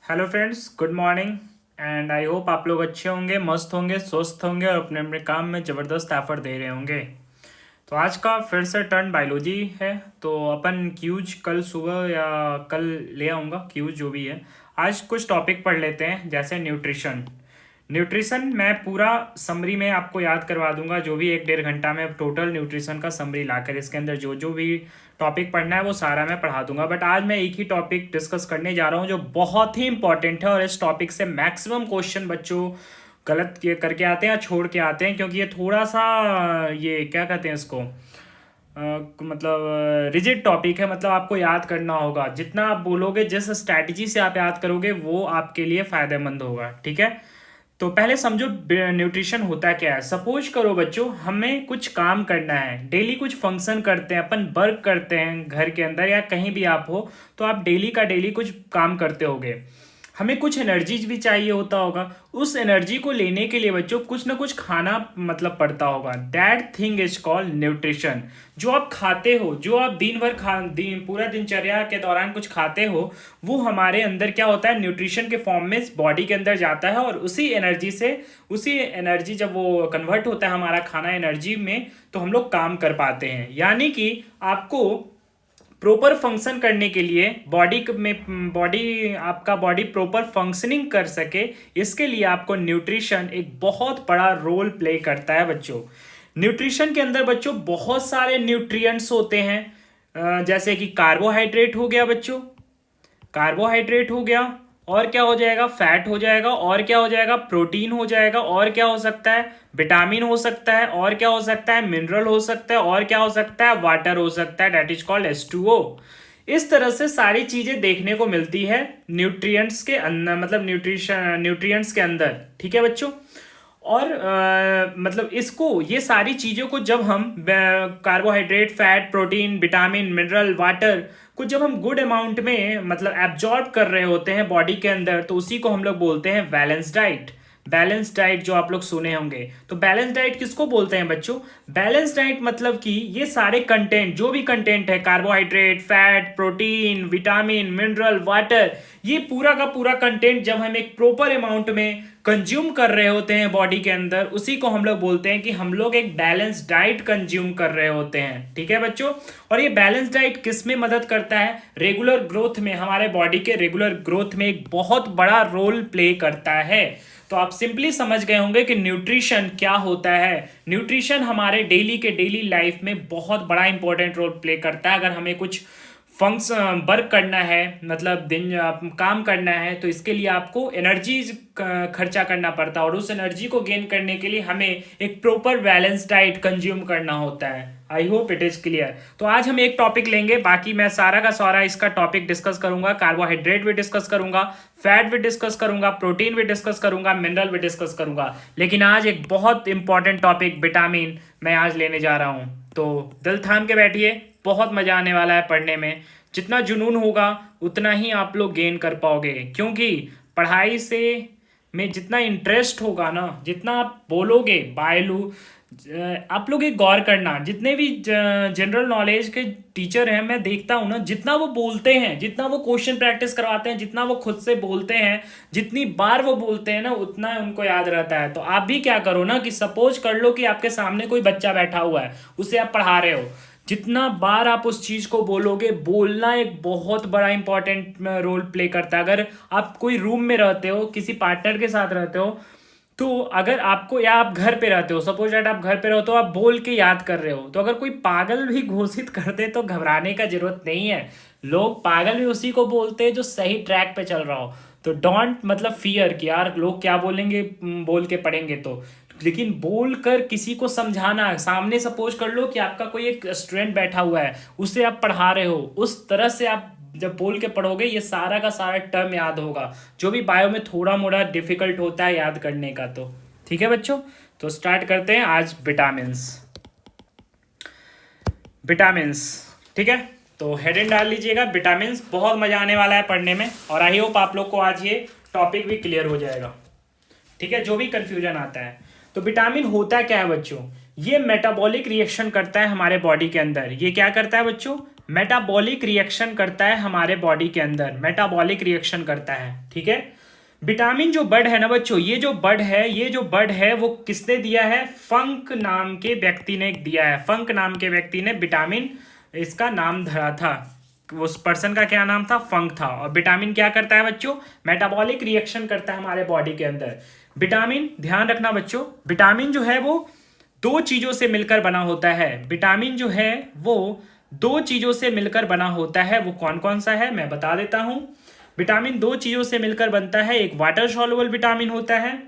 Hello friends, good morning. And I hope आप लोग अच्छे होंगे, मस्त होंगे, स्वस्थ होंगे और अपने अपने काम में ज़बरदस्त एफर्ट दे रहे होंगे। तो आज का फिर से टर्न बायोलॉजी है। तो अपन क्यूज कल सुबह या कल ले आऊँगा, क्यूज जो भी है। आज कुछ टॉपिक पढ़ लेते हैं, जैसे न्यूट्रिशन। न्यूट्रिशन मैं पूरा समरी में आपको याद करवा दूंगा, जो भी 1-1.5 घंटा में टोटल न्यूट्रिशन का समरी लाकर इसके अंदर जो जो भी टॉपिक पढ़ना है वो सारा मैं पढ़ा दूंगा। बट आज मैं एक ही टॉपिक डिस्कस करने जा रहा हूँ जो बहुत ही इंपॉर्टेंट है, और इस टॉपिक से मैक्सिमम क्वेश्चन बच्चों गलत करके आते हैं या छोड़ के आते हैं, क्योंकि ये थोड़ा सा ये क्या कहते हैं इसको, मतलब रिजिड टॉपिक है। मतलब आपको याद करना होगा, जितना आप बोलोगे, जिस स्ट्रैटेजी से आप याद करोगे वो आपके लिए फ़ायदेमंद होगा। ठीक है, तो पहले समझो न्यूट्रिशन होता क्या है। सपोज करो बच्चों, हमें कुछ काम करना है, डेली कुछ फंक्शन करते हैं, अपन वर्क करते हैं घर के अंदर या कहीं भी आप हो, तो आप डेली का डेली कुछ काम करते होगे। हमें कुछ एनर्जीज भी चाहिए होता होगा। उस एनर्जी को लेने के लिए बच्चों कुछ ना कुछ खाना मतलब पड़ता होगा। That thing is called nutrition. जो आप खाते हो, जो आप दिन भर पूरा दिनचर्या के दौरान कुछ खाते हो, वो हमारे अंदर क्या होता है, न्यूट्रिशन के फॉर्म में बॉडी के अंदर जाता है। और उसी एनर्जी जब वो कन्वर्ट होता है हमारा खाना एनर्जी में, तो हम लोग काम कर पाते हैं। यानी कि आपको प्रॉपर फंक्शन करने के लिए बॉडी प्रॉपर फंक्शनिंग कर सके, इसके लिए आपको न्यूट्रिशन एक बहुत बड़ा रोल प्ले करता है बच्चों। न्यूट्रिशन के अंदर बच्चों बहुत सारे न्यूट्रिएंट्स होते हैं, जैसे कि कार्बोहाइड्रेट हो गया बच्चों, कार्बोहाइड्रेट हो गया, और क्या हो जाएगा, फैट हो जाएगा, और क्या हो जाएगा, प्रोटीन हो जाएगा, और क्या हो सकता है, विटामिन हो सकता है, और क्या हो सकता है, मिनरल हो सकता है, और क्या हो सकता है, वाटर हो सकता है। That is called H2O। इस तरह से सारी चीजें देखने को मिलती है न्यूट्रिएंट्स के अंदर, मतलब न्यूट्रिएंट्स के अंदर। ठीक है बच्चों, और मतलब इसको, ये सारी चीज़ों को जब हम carbohydrate, fat, protein, vitamin, mineral, water को जब हम गुड अमाउंट में मतलब एब्जॉर्ब कर रहे होते हैं बॉडी के अंदर, तो उसी को हम लोग बोलते हैं बैलेंस डाइट। बैलेंस डाइट जो आप लोग सुने होंगे, तो बैलेंस डाइट किसको बोलते हैं बच्चों? बैलेंस डाइट मतलब कि ये सारे कंटेंट, जो भी कंटेंट है, carbohydrate, fat, protein, vitamin, mineral, water, ये पूरा का पूरा कंटेंट जब हम एक प्रॉपर अमाउंट में कंज्यूम कर रहे होते हैं बॉडी के अंदर, उसी को हम लोग बोलते हैं कि हम लोग एक बैलेंस डाइट कंज्यूम कर रहे होते हैं। ठीक है बच्चों, और ये बैलेंस डाइट किस में मदद करता है? रेगुलर ग्रोथ में, हमारे बॉडी के रेगुलर ग्रोथ में एक बहुत बड़ा रोल प्ले करता है। तो आप सिंपली समझ गए होंगे कि न्यूट्रिशन क्या होता है। न्यूट्रिशन हमारे डेली के डेली लाइफ में बहुत बड़ा इंपॉर्टेंट रोल प्ले करता है। अगर हमें कुछ फंक्शन वर्क करना है, मतलब दिन काम करना है, तो इसके लिए आपको एनर्जी खर्चा करना पड़ता है, और उस एनर्जी को गेन करने के लिए हमें एक प्रॉपर बैलेंस डाइट कंज्यूम करना होता है। आई होप इट इज क्लियर। तो आज हम एक टॉपिक लेंगे, बाकी मैं सारा का सारा इसका टॉपिक डिस्कस करूंगा। कार्बोहाइड्रेट भी डिस्कस करूंगा, फैट भी डिस्कस करूंगा, प्रोटीन भी डिस्कस करूंगा, मिनरल भी डिस्कस करूंगा। लेकिन आज एक बहुत इंपॉर्टेंट टॉपिक विटामिन मैं आज लेने जा रहा हूं। तो दिल थाम के बैठिए, बहुत मजा आने वाला है पढ़ने में। जितना जुनून होगा उतना ही आप लोग गेन कर पाओगे, क्योंकि पढ़ाई से में जितना इंटरेस्ट होगा ना, जितना आप बोलोगे बायलू, आप लोग एक गौर करना, जितने भी जनरल नॉलेज के टीचर हैं, मैं देखता हूँ ना, जितना वो बोलते हैं, जितना वो क्वेश्चन प्रैक्टिस करवाते हैं, जितना वो खुद से बोलते हैं, जितनी बार वो बोलते हैं ना, उतना उनको याद रहता है। तो आप भी क्या करो ना, कि सपोज कर लो कि आपके सामने कोई बच्चा बैठा हुआ है, उसे आप पढ़ा रहे हो, जितना बार आप उस चीज को बोलोगे, बोलना एक बहुत बड़ा इंपॉर्टेंट रोल प्ले करता है। अगर आप कोई रूम में रहते हो, किसी पार्टनर के साथ रहते हो, तो अगर आपको, या आप घर पे रहते हो, सपोज दैट आप घर पे रहो, तो आप बोल के याद कर रहे हो, तो अगर कोई पागल भी घोषित कर दे तो घबराने का जरूरत नहीं है। लोग पागल भी उसी को बोलते हैं जो सही ट्रैक पे चल रहा हो। तो डोंट मतलब फियर कि यार लोग क्या बोलेंगे, बोल के पढ़ेंगे तो। लेकिन बोल कर किसी को समझाना, सामने सपोज कर लो कि आपका कोई एक स्टूडेंट बैठा हुआ है, उसे आप पढ़ा रहे हो, उस तरह से आप जब बोल के पढ़ोगे, ये सारा का सारा टर्म याद होगा, जो भी बायो में थोड़ा मोड़ा डिफिकल्ट होता है याद करने का। तो ठीक है बच्चों, तो स्टार्ट करते हैं आज विटामिन्स। विटामिन्स, ठीक है, तो हेडिंग डाल लीजिएगा विटामिन्स। बहुत मजा आने वाला है पढ़ने में, और आई होप आप लोग को आज ये टॉपिक भी क्लियर हो जाएगा। ठीक है, जो भी कंफ्यूजन आता है। तो विटामिन होता क्या है बच्चों? ये मेटाबॉलिक रिएक्शन करता है हमारे बॉडी के अंदर। ये क्या करता है बच्चों? मेटाबॉलिक रिएक्शन करता है हमारे बॉडी के अंदर, मेटाबॉलिक रिएक्शन करता है, ठीक है। विटामिन जो बर्ड है ना बच्चों, ये जो बर्ड है वो किसने दिया है? फंक नाम के व्यक्ति ने दिया है। फंक नाम के व्यक्ति ने विटामिन इसका नाम धरा था। उस पर्सन का क्या नाम था? फंक था। और विटामिन क्या करता है बच्चों? मेटाबॉलिक रिएक्शन करता है हमारे बॉडी के अंदर। विटामिन, ध्यान रखना बच्चों, विटामिन जो है वो दो चीजों से मिलकर बना होता है। विटामिन जो है वो दो चीजों से मिलकर बना होता है। वो कौन कौन सा है मैं बता देता हूं। विटामिन दो चीजों से मिलकर बनता है। एक वाटर सॉल्युबल विटामिन होता है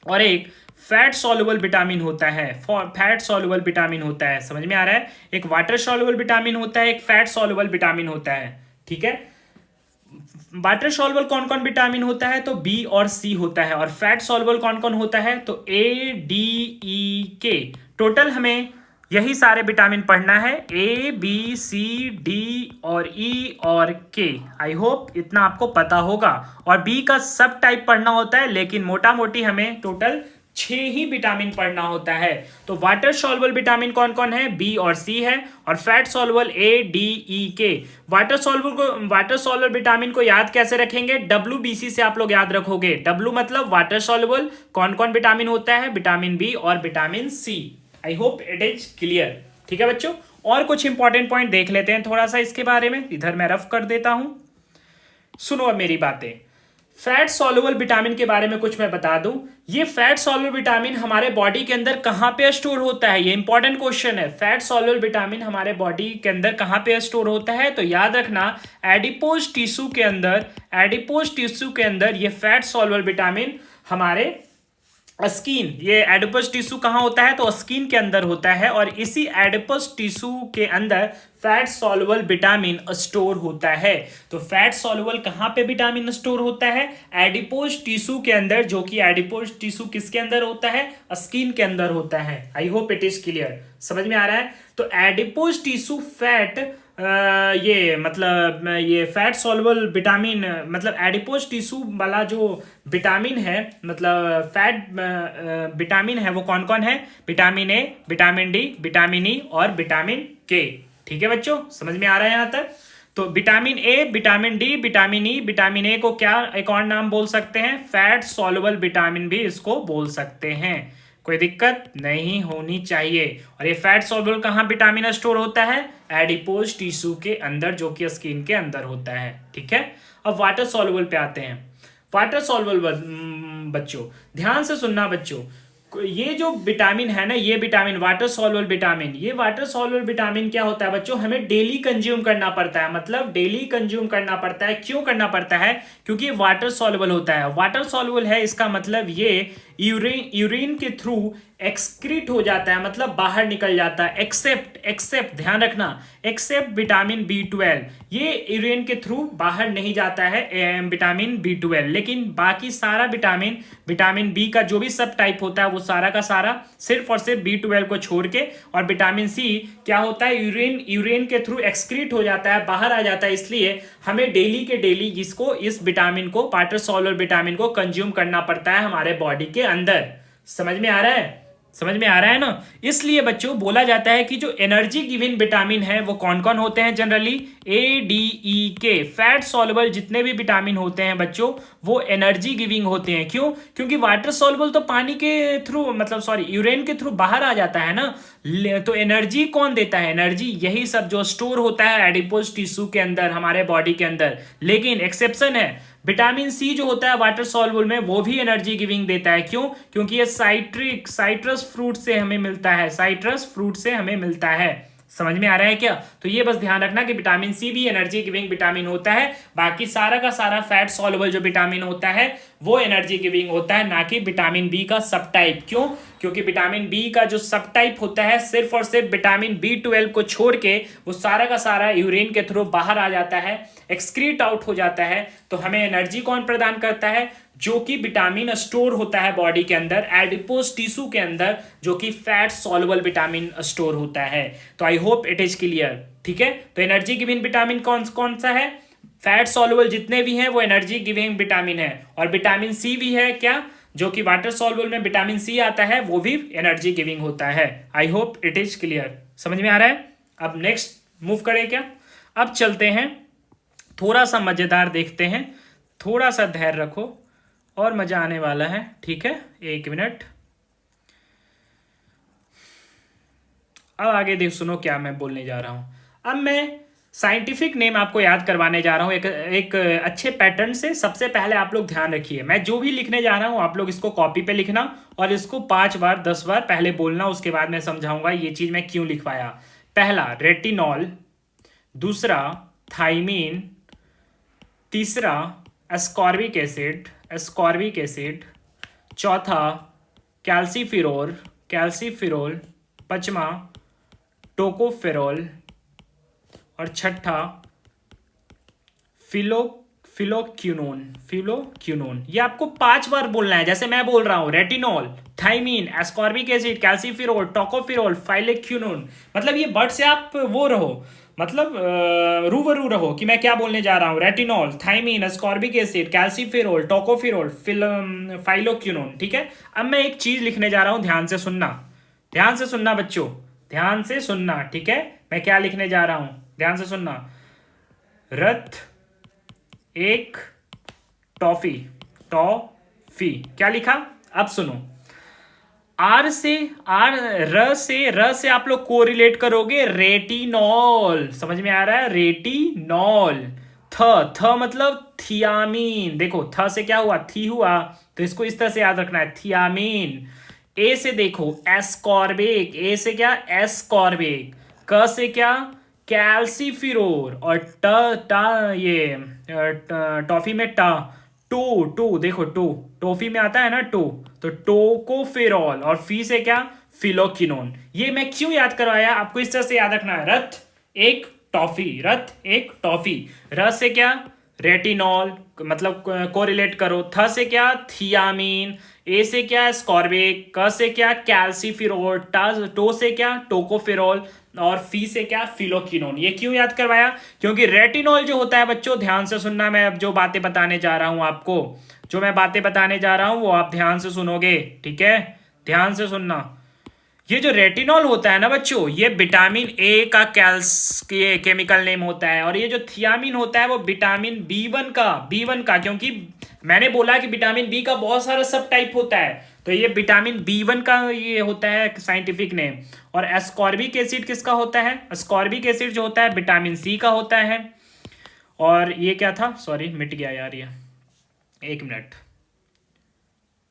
और एक फैट सॉल्युबल विटामिन होता है। फैट सॉल्युबल विटामिन होता है, समझ में आ रहा है? एक वाटर सॉल्युबल विटामिन होता है, एक फैट सॉल्युबल विटामिन होता है, ठीक है। वाटर सॉल्युबल कौन कौन विटामिन होता है? तो बी और सी होता है। और फैट सॉल्युबल कौन कौन होता है? तो ए, डी, ई, के। टोटल हमें यही सारे विटामिन पढ़ना है, ए, बी, सी, डी और ई और के। आई होप इतना आपको पता होगा। और बी का सब टाइप पढ़ना होता है, लेकिन मोटा मोटी हमें टोटल 6 ही विटामिन पढ़ना होता है। तो वाटर सॉल्युबल विटामिन कौन कौन है? बी और सी है। और फैट सॉल्युबल ए, डी, ई, के। वाटर सॉल्युबल विटामिन को याद कैसे रखेंगे? WBC से आप लोग याद रखोगे। W मतलब वाटर सॉल्युबल। कौन कौन विटामिन होता है? विटामिन बी और vitamin C. I hope it is clear, ठीक है बच्चों। और कुछ इंपॉर्टेंट पॉइंट देख लेते हैं थोड़ा सा इसके बारे में। इधर मैं रफ कर देता हूं, सुनो अब मेरी बातें। फैट सॉल्युबल विटामिन के बारे में कुछ मैं बता दूं। ये फैट सॉल्युबल विटामिन हमारे बॉडी के अंदर कहां पे स्टोर होता है? ये इंपॉर्टेंट क्वेश्चन है। फैट सॉल्युबल विटामिन हमारे बॉडी के अंदर कहां पे स्टोर होता है? तो याद रखना, एडिपोज टिश्यू के अंदर। एडिपोज टिश्यू के अंदर ये फैट सॉल्युबल विटामिन हमारे स्किन, ये एडिपोज टिश्यू कहाँ होता है? तो स्किन के अंदर होता है। और इसी एडिपोज टिश्यू के अंदर फैट सॉल्युबल विटामिन स्टोर होता है। तो फैट सॉल्युबल कहाँ पे विटामिन स्टोर होता है? एडिपोज टिश्यू के अंदर, जो कि एडिपोज टिश्यू किसके अंदर होता है? स्किन के अंदर होता है। आई होप इट इज क्लियर, समझ में आ रहा है? तो एडिपोज टिश्यू फैट ये मतलब ये फैट सॉल्युबल विटामिन मतलब एडिपोज टिश्यू वाला जो विटामिन है, मतलब फैट विटामिन है, वो कौन कौन है? Vitamin A, vitamin D, vitamin E और विटामिन के। ठीक है बच्चों, समझ में आ रहा है यहां तक? तो vitamin A, vitamin D, vitamin E, vitamin A को क्या एक और नाम बोल सकते हैं? फैट सॉल्युबल विटामिन भी इसको बोल सकते हैं। कोई दिक्कत नहीं होनी चाहिए। और ये फैट सॉल्युबल कहाँ विटामिन स्टोर होता है? एडिपोज टिश्यू के अंदर, जो कि स्किन के अंदर होता है। ठीक है, अब वाटर सॉल्युबल पे आते हैं। वाटर सॉल्युबल बच्चों ध्यान से सुनना बच्चों, ये जो विटामिन है ना, ये विटामिन वाटर सॉल्युबल विटामिन, ये वाटर सॉल्युबल विटामिन क्या होता है बच्चों? हमें डेली कंज्यूम करना पड़ता है। मतलब डेली कंज्यूम करना पड़ता है। क्यों करना पड़ता है? क्योंकि ये वाटर सॉल्युबल होता है। वाटर सॉल्युबल है, इसका मतलब ये यूरिन के थ्रू एक्सक्रीट हो जाता है, मतलब बाहर निकल जाता है। एक्सेप्ट ध्यान रखना, एक्सेप्ट विटामिन B12, ये यूरिन के थ्रू बाहर नहीं जाता है विटामिन B12। लेकिन बाकी सारा विटामिन बी का जो भी सब टाइप होता है, वो सारा का सारा सिर्फ और सिर्फ B12 को छोड़ के। और विटामिन सी क्या होता है? यूरिन के थ्रू एक्सक्रीट हो जाता है, बाहर आ जाता है। इसलिए हमें डेली के डेली इस विटामिन को, वाटर सॉल्युबल विटामिन को कंज्यूम करना पड़ता है हमारे बॉडी के अंदर। समझ में आ रहा है? समझ में आ रहा है ना? इसलिए बच्चों बोला जाता है कि जो एनर्जी गिविंग विटामिन है वो कौन कौन होते हैं? जनरली ए, डी, ई, के। फैट सॉल्युबल जितने भी विटामिन होते हैं बच्चों, वो एनर्जी गिविंग होते हैं। क्यों? क्योंकि वाटर सॉल्युबल तो पानी के थ्रू, मतलब सॉरी, यूरेन के थ्रू बाहर आ जाता है ना। तो एनर्जी कौन देता है? एनर्जी यही सब जो स्टोर होता है एडिपोज टिश्यू के अंदर, हमारे बॉडी के अंदर। लेकिन एक्सेप्शन है, विटामिन सी जो होता है वाटर सॉल्युबल में, वो भी एनर्जी गिविंग देता है। क्यों? क्योंकि ये साइट्रस फ्रूट से हमें मिलता है। साइट्रस फ्रूट से हमें मिलता है। समझ में आ रहा है क्या? तो ये बस ध्यान रखना कि विटामिन सी भी एनर्जी गिविंग विटामिन होता है। बाकी सारा का सारा फैट सॉल्युबल जो विटामिन होता है वो एनर्जी गिविंग होता है, ना कि विटामिन बी का सब टाइप। क्यों? क्योंकि विटामिन बी का जो सब टाइप होता है, सिर्फ और सिर्फ विटामिन B12 को छोड़ के वो सारा का सारा यूरिन के थ्रू बाहर आ जाता है, एक्सक्रीट आउट हो जाता है। तो हमें एनर्जी कौन प्रदान करता है? जो कि विटामिन स्टोर होता है बॉडी के अंदर, एडिपोज टिश्यू के अंदर, जो कि फैट सॉल्युबल विटामिन स्टोर होता है। तो आई होप इट इज क्लियर। ठीक है, तो एनर्जी गिविंग विटामिन कौन कौन सा है? फैट सॉल्युबल जितने भी हैं वो एनर्जी गिविंग विटामिन है। और विटामिन सी भी है क्या, जो कि वाटर सॉल्युबल में विटामिन सी आता है, वो भी एनर्जी गिविंग होता है। आई होप इट इज क्लियर। समझ में आ रहा है? अब नेक्स्ट मूव करें क्या? अब चलते हैं, थोड़ा सा मज़ेदार देखते हैं, थोड़ा सा धैर्य रखो और मज़ा आने वाला है, ठीक है? 1 मिनट। अब आगे देख, सुनो क्या मैं बोलने जा रहा हूँ। अब मैं साइंटिफिक नेम आपको याद करवाने जा रहा हूँ एक अच्छे पैटर्न से। सबसे पहले आप लोग ध्यान रखिए, मैं जो भी लिखने जा रहा हूँ आप लोग इसको कॉपी पे लिखना और इसको 5 बार 10 बार पहले बोलना, उसके बाद मैं समझाऊंगा ये चीज़ मैं क्यों लिखवाया। पहला रेटिनॉल, दूसरा थाइमीन, तीसरा एस्कॉर्बिक एसिड, एस्कॉर्बिक एसिड, चौथा कैल्सीफिरोल, कैल्सीफिरोल, पांचवा टोकोफेरोल और छठा फिलो फिलोक्यूनोन, फिलोक्यूनोन। ये आपको 5 बार बोलना है, जैसे मैं बोल रहा हूं, retinol, thiamine, ascorbic acid, calciferol, tocopherol, phylloquinone. मतलब ये वर्ड से आप वो रहो, मतलब रूबरू रहो कि मैं क्या बोलने जा रहा हूँ। Retinol, thiamine, ascorbic acid, calciferol, tocopherol, phylloquinone, ठीक है? अब मैं एक चीज लिखने जा रहा हूँ, ध्यान से सुनना, ध्यान से सुनना बच्चों, ध्यान से सुनना, ठीक है? मैं क्या लिखने जा रहा हूं, ध्यान से सुनना। रथ एक टॉफी, टॉफी क्या लिखा? अब सुनो, आर से, र से आप लोग कोरिलेट करोगे रेटिनॉल, समझ में आ रहा है? रेटिनॉल। थ मतलब थियामीन, देखो थ से क्या हुआ? थी हुआ, तो इसको इस तरह से याद रखना है, थियामीन। ए से देखो एस्कॉर्बिक, ए से क्या? एस्कॉर्बिक। क से क्या? कैल्सीफिरोल। और ये टॉफी में टू, टू देखो, टू टॉफी में आता है ना, टू, तो टोकोफेरॉल। और फी से क्या? फिलोकिनोन। ये मैं क्यों याद करवाया आपको? इस तरह से याद रखना है, रथ एक टॉफी, रथ एक टॉफी। र से क्या? रेटिनॉल, मतलब कोरिलेट करो। थ से क्या? थियामीन। ए से क्या? स्कॉर्बिक। क से क्या? कैल्सीफिरोल। टो से क्या? टोकोफिरोल। और फी से क्या? फिलोकिनोन। ये क्यों याद करवाया? क्योंकि रेटिनॉल जो होता है बच्चों, ध्यान से सुनना, मैं अब जो बातें बताने जा रहा हूं आपको, जो मैं बातें बताने जा रहा हूं वो आप ध्यान से सुनोगे, ठीक है? ध्यान से सुनना। ये जो रेटिनॉल होता है ना बच्चों, ये विटामिन ए का ये केमिकल नेम होता है। और ये जो थियामिन होता है वो विटामिन बी वन का, क्योंकि मैंने बोला कि विटामिन बी का बहुत सारा सब टाइप होता है, तो ये विटामिन बी1 का ये होता है साइंटिफिक नेम। और एस्कॉर्बिक एसिड किसका होता है? एस्कॉर्बिक एसिड जो होता है विटामिन सी का होता है। और ये क्या था, सॉरी मिट गया यार ये, 1 मिनट।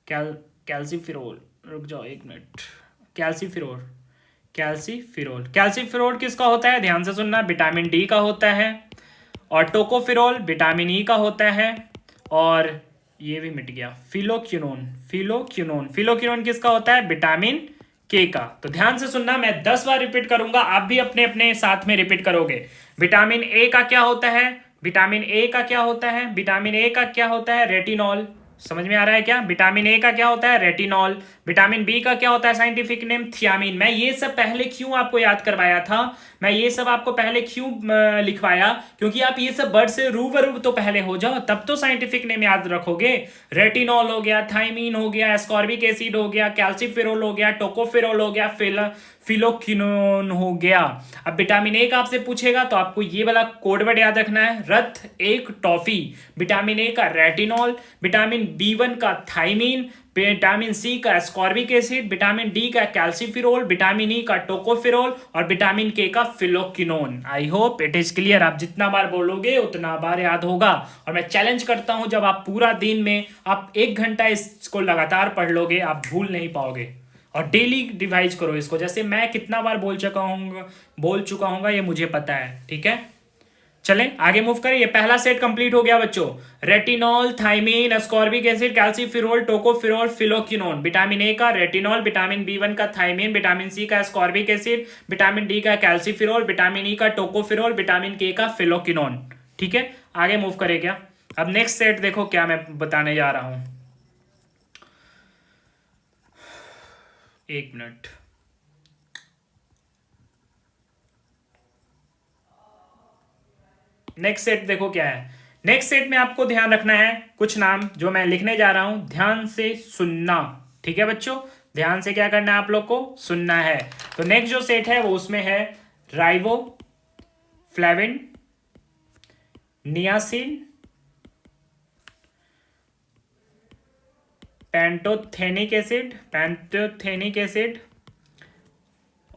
कैल्सीफिरोल, रुक जाओ 1 मिनट। कैल्सीफिरोल, कैल्सीफिरोल, कैल्सीफिरोल किसका होता है? ध्यान से सुनना, विटामिन डी का होता है। और टोकोफिरोल विटामिन ई का होता है। और ये भी मिट गया, फिलोक्यूनोन, फिलोक्यूनोन, फिलोक्यूनोन किसका होता है? विटामिन के का। तो ध्यान से सुनना, मैं 10 बार रिपीट करूंगा, आप भी अपने अपने साथ में रिपीट करोगे। विटामिन ए का क्या होता है? विटामिन ए का क्या होता है? विटामिन ए का क्या होता है? रेटिनॉल। समझ में आ रहा है क्या? विटामिन ए का क्या होता है? रेटिनॉल। विटामिन बी का क्या होता है साइंटिफिक नेम? थियामिन। मैं ये सब पहले क्यों आपको याद करवाया था? मैं ये सब आपको पहले क्यों लिखवाया? क्योंकि आप ये सब वर्ड से रूबरू तो पहले हो जाओ, तब तो साइंटिफिक नेम याद रखोगे। रेटिनॉल हो गया, थाइमीन हो गया, एस्कॉर्बिक एसिड हो गया, कैल्सीफिरोल हो गया, टोकोफिरोल हो गया, फिलोक्विनोन हो गया। अब विटामिन ए का आपसे पूछेगा तो आपको ये वाला कोड वर्ड याद रखना है, रथ एक टॉफी। विटामिन ए का रेटिनॉल, विटामिन बी1 का थाइमीन, विटामिन सी का एस्कॉर्बिक एसिड, विटामिन डी का कैल्सीफिरोल, विटामिन ई का टोकोफिरोल और विटामिन के का phylloquinone. I hope it is clear. आप जितना बार बोलोगे उतना बार याद होगा। और मैं चैलेंज करता हूं, जब आप पूरा दिन में आप 1 घंटा इसको लगातार पढ़ लोगे, आप भूल नहीं पाओगे। और डेली रिवाइज करो इसको, जैसे मैं कितना बार बोल चुका हूँ ये मुझे पता है, ठीक है? चलें आगे मूव करें। ये पहला सेट कंप्लीट हो गया बच्चों। Retinol, thiamine, ascorbic acid, calciferol, tocopherol, phylloquinone. Vitamin A का रेटिनॉल, विटामिन बी1 का थाइमीन, विटामिन सी का एस्कॉर्बिक एसिड, विटामिन डी का कैल्सीफिरोल, विटामिन ई का टोकोफिरोल, विटामिन के का फिलोक्विनोन। ठीक है, आगे मूव करें क्या? अब नेक्स्ट सेट देखो क्या मैं बताने जा रहा हूं। 1 मिनट। नेक्स्ट सेट देखो क्या है। नेक्स्ट सेट में आपको ध्यान रखना है कुछ नाम जो मैं लिखने जा रहा हूं, ध्यान से सुनना। ठीक है बच्चों, ध्यान से क्या करना है आप लोग को? सुनना है। तो नेक्स्ट जो सेट है वो उसमें है ribo flavin, niacin, pantothenic acid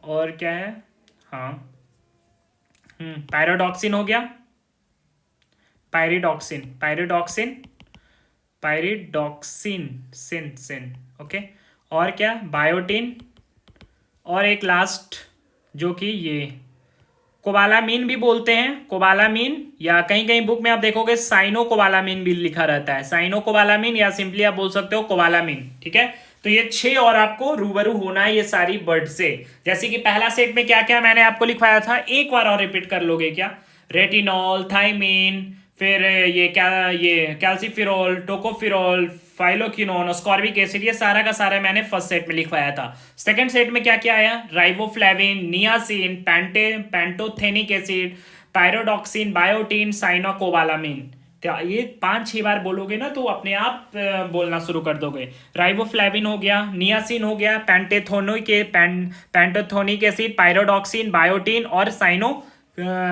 और क्या है, हाँ पायरोडॉक्सिन हो गया, पायरिडॉक्सिन सिन सिन, ओके। और क्या, बायोटिन, और एक लास्ट जो कि ये कोबालामीन भी बोलते हैं, कोबालामीन, या कहीं कहीं बुक में आप देखोगे साइनो कोबालामीन भी लिखा रहता है, साइनो कोबालामीन, या सिंपली आप बोल सकते हो कोबालामीन, ठीक है। तो ये 6 और आपको रूबरू होना है ये सारी वर्ड से। जैसे कि पहला सेट में क्या क्या मैंने आपको लिखवाया था, एक बार और रिपीट कर लोगे क्या, रेटिनॉल, थाइमीन, फिर ये क्या, ये calciferol, tocopherol, phylloquinone, ascorbic acid, ये सारा का सारा मैंने फर्स्ट सेट में लिखवाया था। सेकंड सेट में क्या क्या आया, riboflavin, niacin, pantothenic acid, pyridoxine, biotin, cyanocobalamin. तो ये 5-6 बार बोलोगे ना तो अपने आप बोलना शुरू कर दोगे। राइबोफ्लेविन हो गया, नियासिन हो गया, पैंटोथेनिक एसिड, पायरोडॉक्सिन, बायोटिन और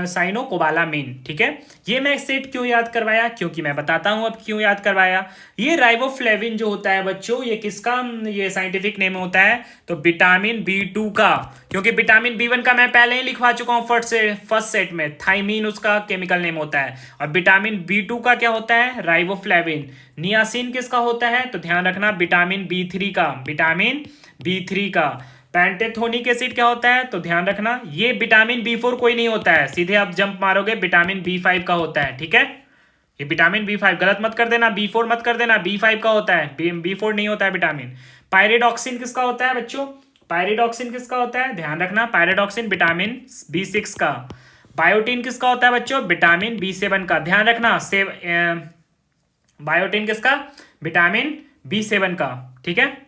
साइनोकोबालामीन, ठीक है। ये मैं सेट क्यों याद करवाया, क्योंकि मैं बताता हूं अब क्यों याद करवाया। ये राइबोफ्लेविन जो होता है बच्चों, ये किसका ये साइंटिफिक नेम होता है, तो विटामिन B2 का, क्योंकि विटामिन B1 का मैं पहले ही लिखवा चुका हूं फर्स्ट सेट में, थाइमीन उसका केमिकल नेम होता है, और विटामिन B2 का क्या होता है, राइबोफ्लेविन। नियासिन किसका होता है, तो ध्यान रखना विटामिन B3 का, विटामिन B3 का। पैंटेथोनिक एसिड क्या होता है, तो ध्यान रखना ये विटामिन B4 कोई नहीं होता है, सीधे आप जंप मारोगे विटामिन B5 का होता है, ठीक है। ये विटामिन B5 गलत मत कर देना, B4 मत कर देना, B5 का होता है, B4 नहीं होता है विटामिन। पायरिडॉक्सिन किसका होता है बच्चों, पायरिडॉक्सिन किसका होता है, ध्यान रखना पायरिडॉक्सिन विटामिन B6 का। बायोटिन किसका होता है बच्चों, विटामिन B7 का, ध्यान रखना बायोटिन किसका, विटामिन B7 का, ठीक है।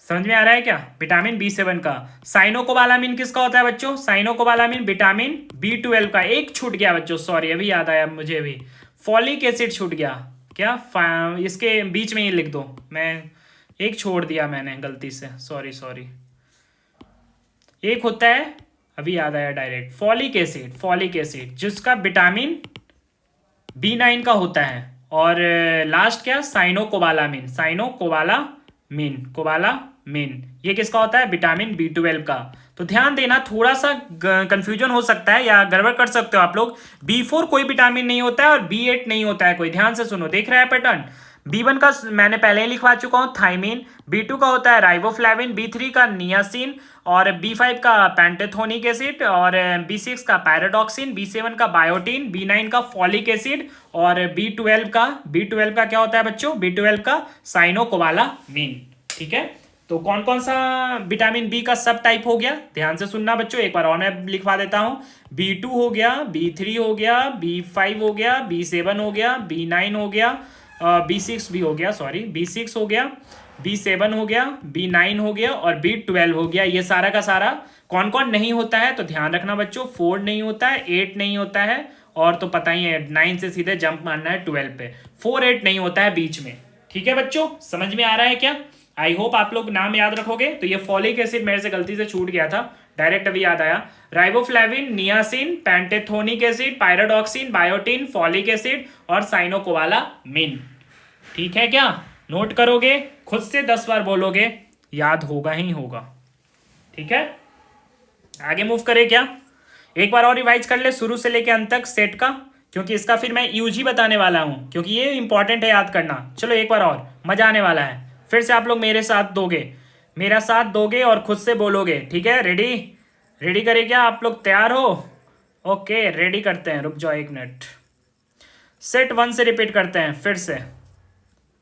समझ में आ रहा है क्या, विटामिन B7 का। साइनोकोबालामिन किसका होता है बच्चों, साइनोकोबालामिन विटामिन B12 का। एक छूट गया बच्चों, सॉरी अभी याद आया मुझे भी, फॉलिक एसिड छूट गया क्या, इसके बीच में ही लिख दो, मैं एक छोड़ दिया मैंने गलती से, सॉरी। एक होता है, अभी याद आया डायरेक्ट, फॉलिक एसिड जिसका विटामिन B9 का होता है। और लास्ट क्या, कोबालामिन, ये किसका होता है, विटामिन B12 का। तो ध्यान देना, थोड़ा सा कंफ्यूजन हो सकता है या गड़बड़ कर सकते हो आप लोग। B4 कोई विटामिन नहीं होता है और B8 नहीं होता है कोई, ध्यान से सुनो, देख रहा है पैटर्न। B1 का मैंने पहले ही लिखवा चुका हूं, थाइमीन। B2 का होता है राइबोफ्लेविन, B3 का नियासिन, और B5 का पैंटेथोनिक एसिड, और B6 का पैराडॉक्सिन, B7 का बायोटिन, B9 का फॉलिक एसिड, और B12 का क्या होता है बच्चों, B12 का साइनोकोबालामिन, ठीक है। तो कौन कौन सा विटामिन बी का सब टाइप हो गया, ध्यान से सुनना बच्चों, एक बार और मैं लिखवा देता हूं। B2 हो गया, B3 हो गया, B5 हो गया, B7 हो गया, B9 हो गया, B6 भी हो गया, सॉरी B6 हो गया, B7 हो गया, B9 हो गया, और B12 हो गया। ये सारा का सारा कौन कौन नहीं होता है, तो ध्यान रखना बच्चों, 4 नहीं होता है, 8 नहीं होता है, और तो पता ही है 9 से सीधे जंप मारना है 12 पे, 4, 8 नहीं होता है बीच में, ठीक है बच्चों, समझ में आ रहा है क्या। आई होप आप लोग नाम याद रखोगे। तो ये फॉलिक एसिड मेरे से गलती से छूट गया था, डायरेक्ट अभी याद आया। Riboflavin, niacin, pantothenic acid, pyridoxine, biotin, folic acid और साइनोकोबालामिन, ठीक है क्या, नोट करोगे, खुद से 10 बार बोलोगे, याद होगा ही होगा, ठीक है। आगे मूव करें क्या, एक बार और रिवाइज कर ले शुरू से लेके अंत तक सेट का, क्योंकि इसका फिर मैं यूजी बताने वाला हूं, क्योंकि ये इंपॉर्टेंट है याद करना। चलो एक बार और, मजा आने वाला है। फिर से आप लोग मेरा साथ दोगे और खुद से बोलोगे, ठीक है। रेडी करें क्या, आप लोग तैयार हो, ओके रेडी करते हैं, रुक जाओ 1 मिनट। सेट 1 से रिपीट करते हैं फिर से।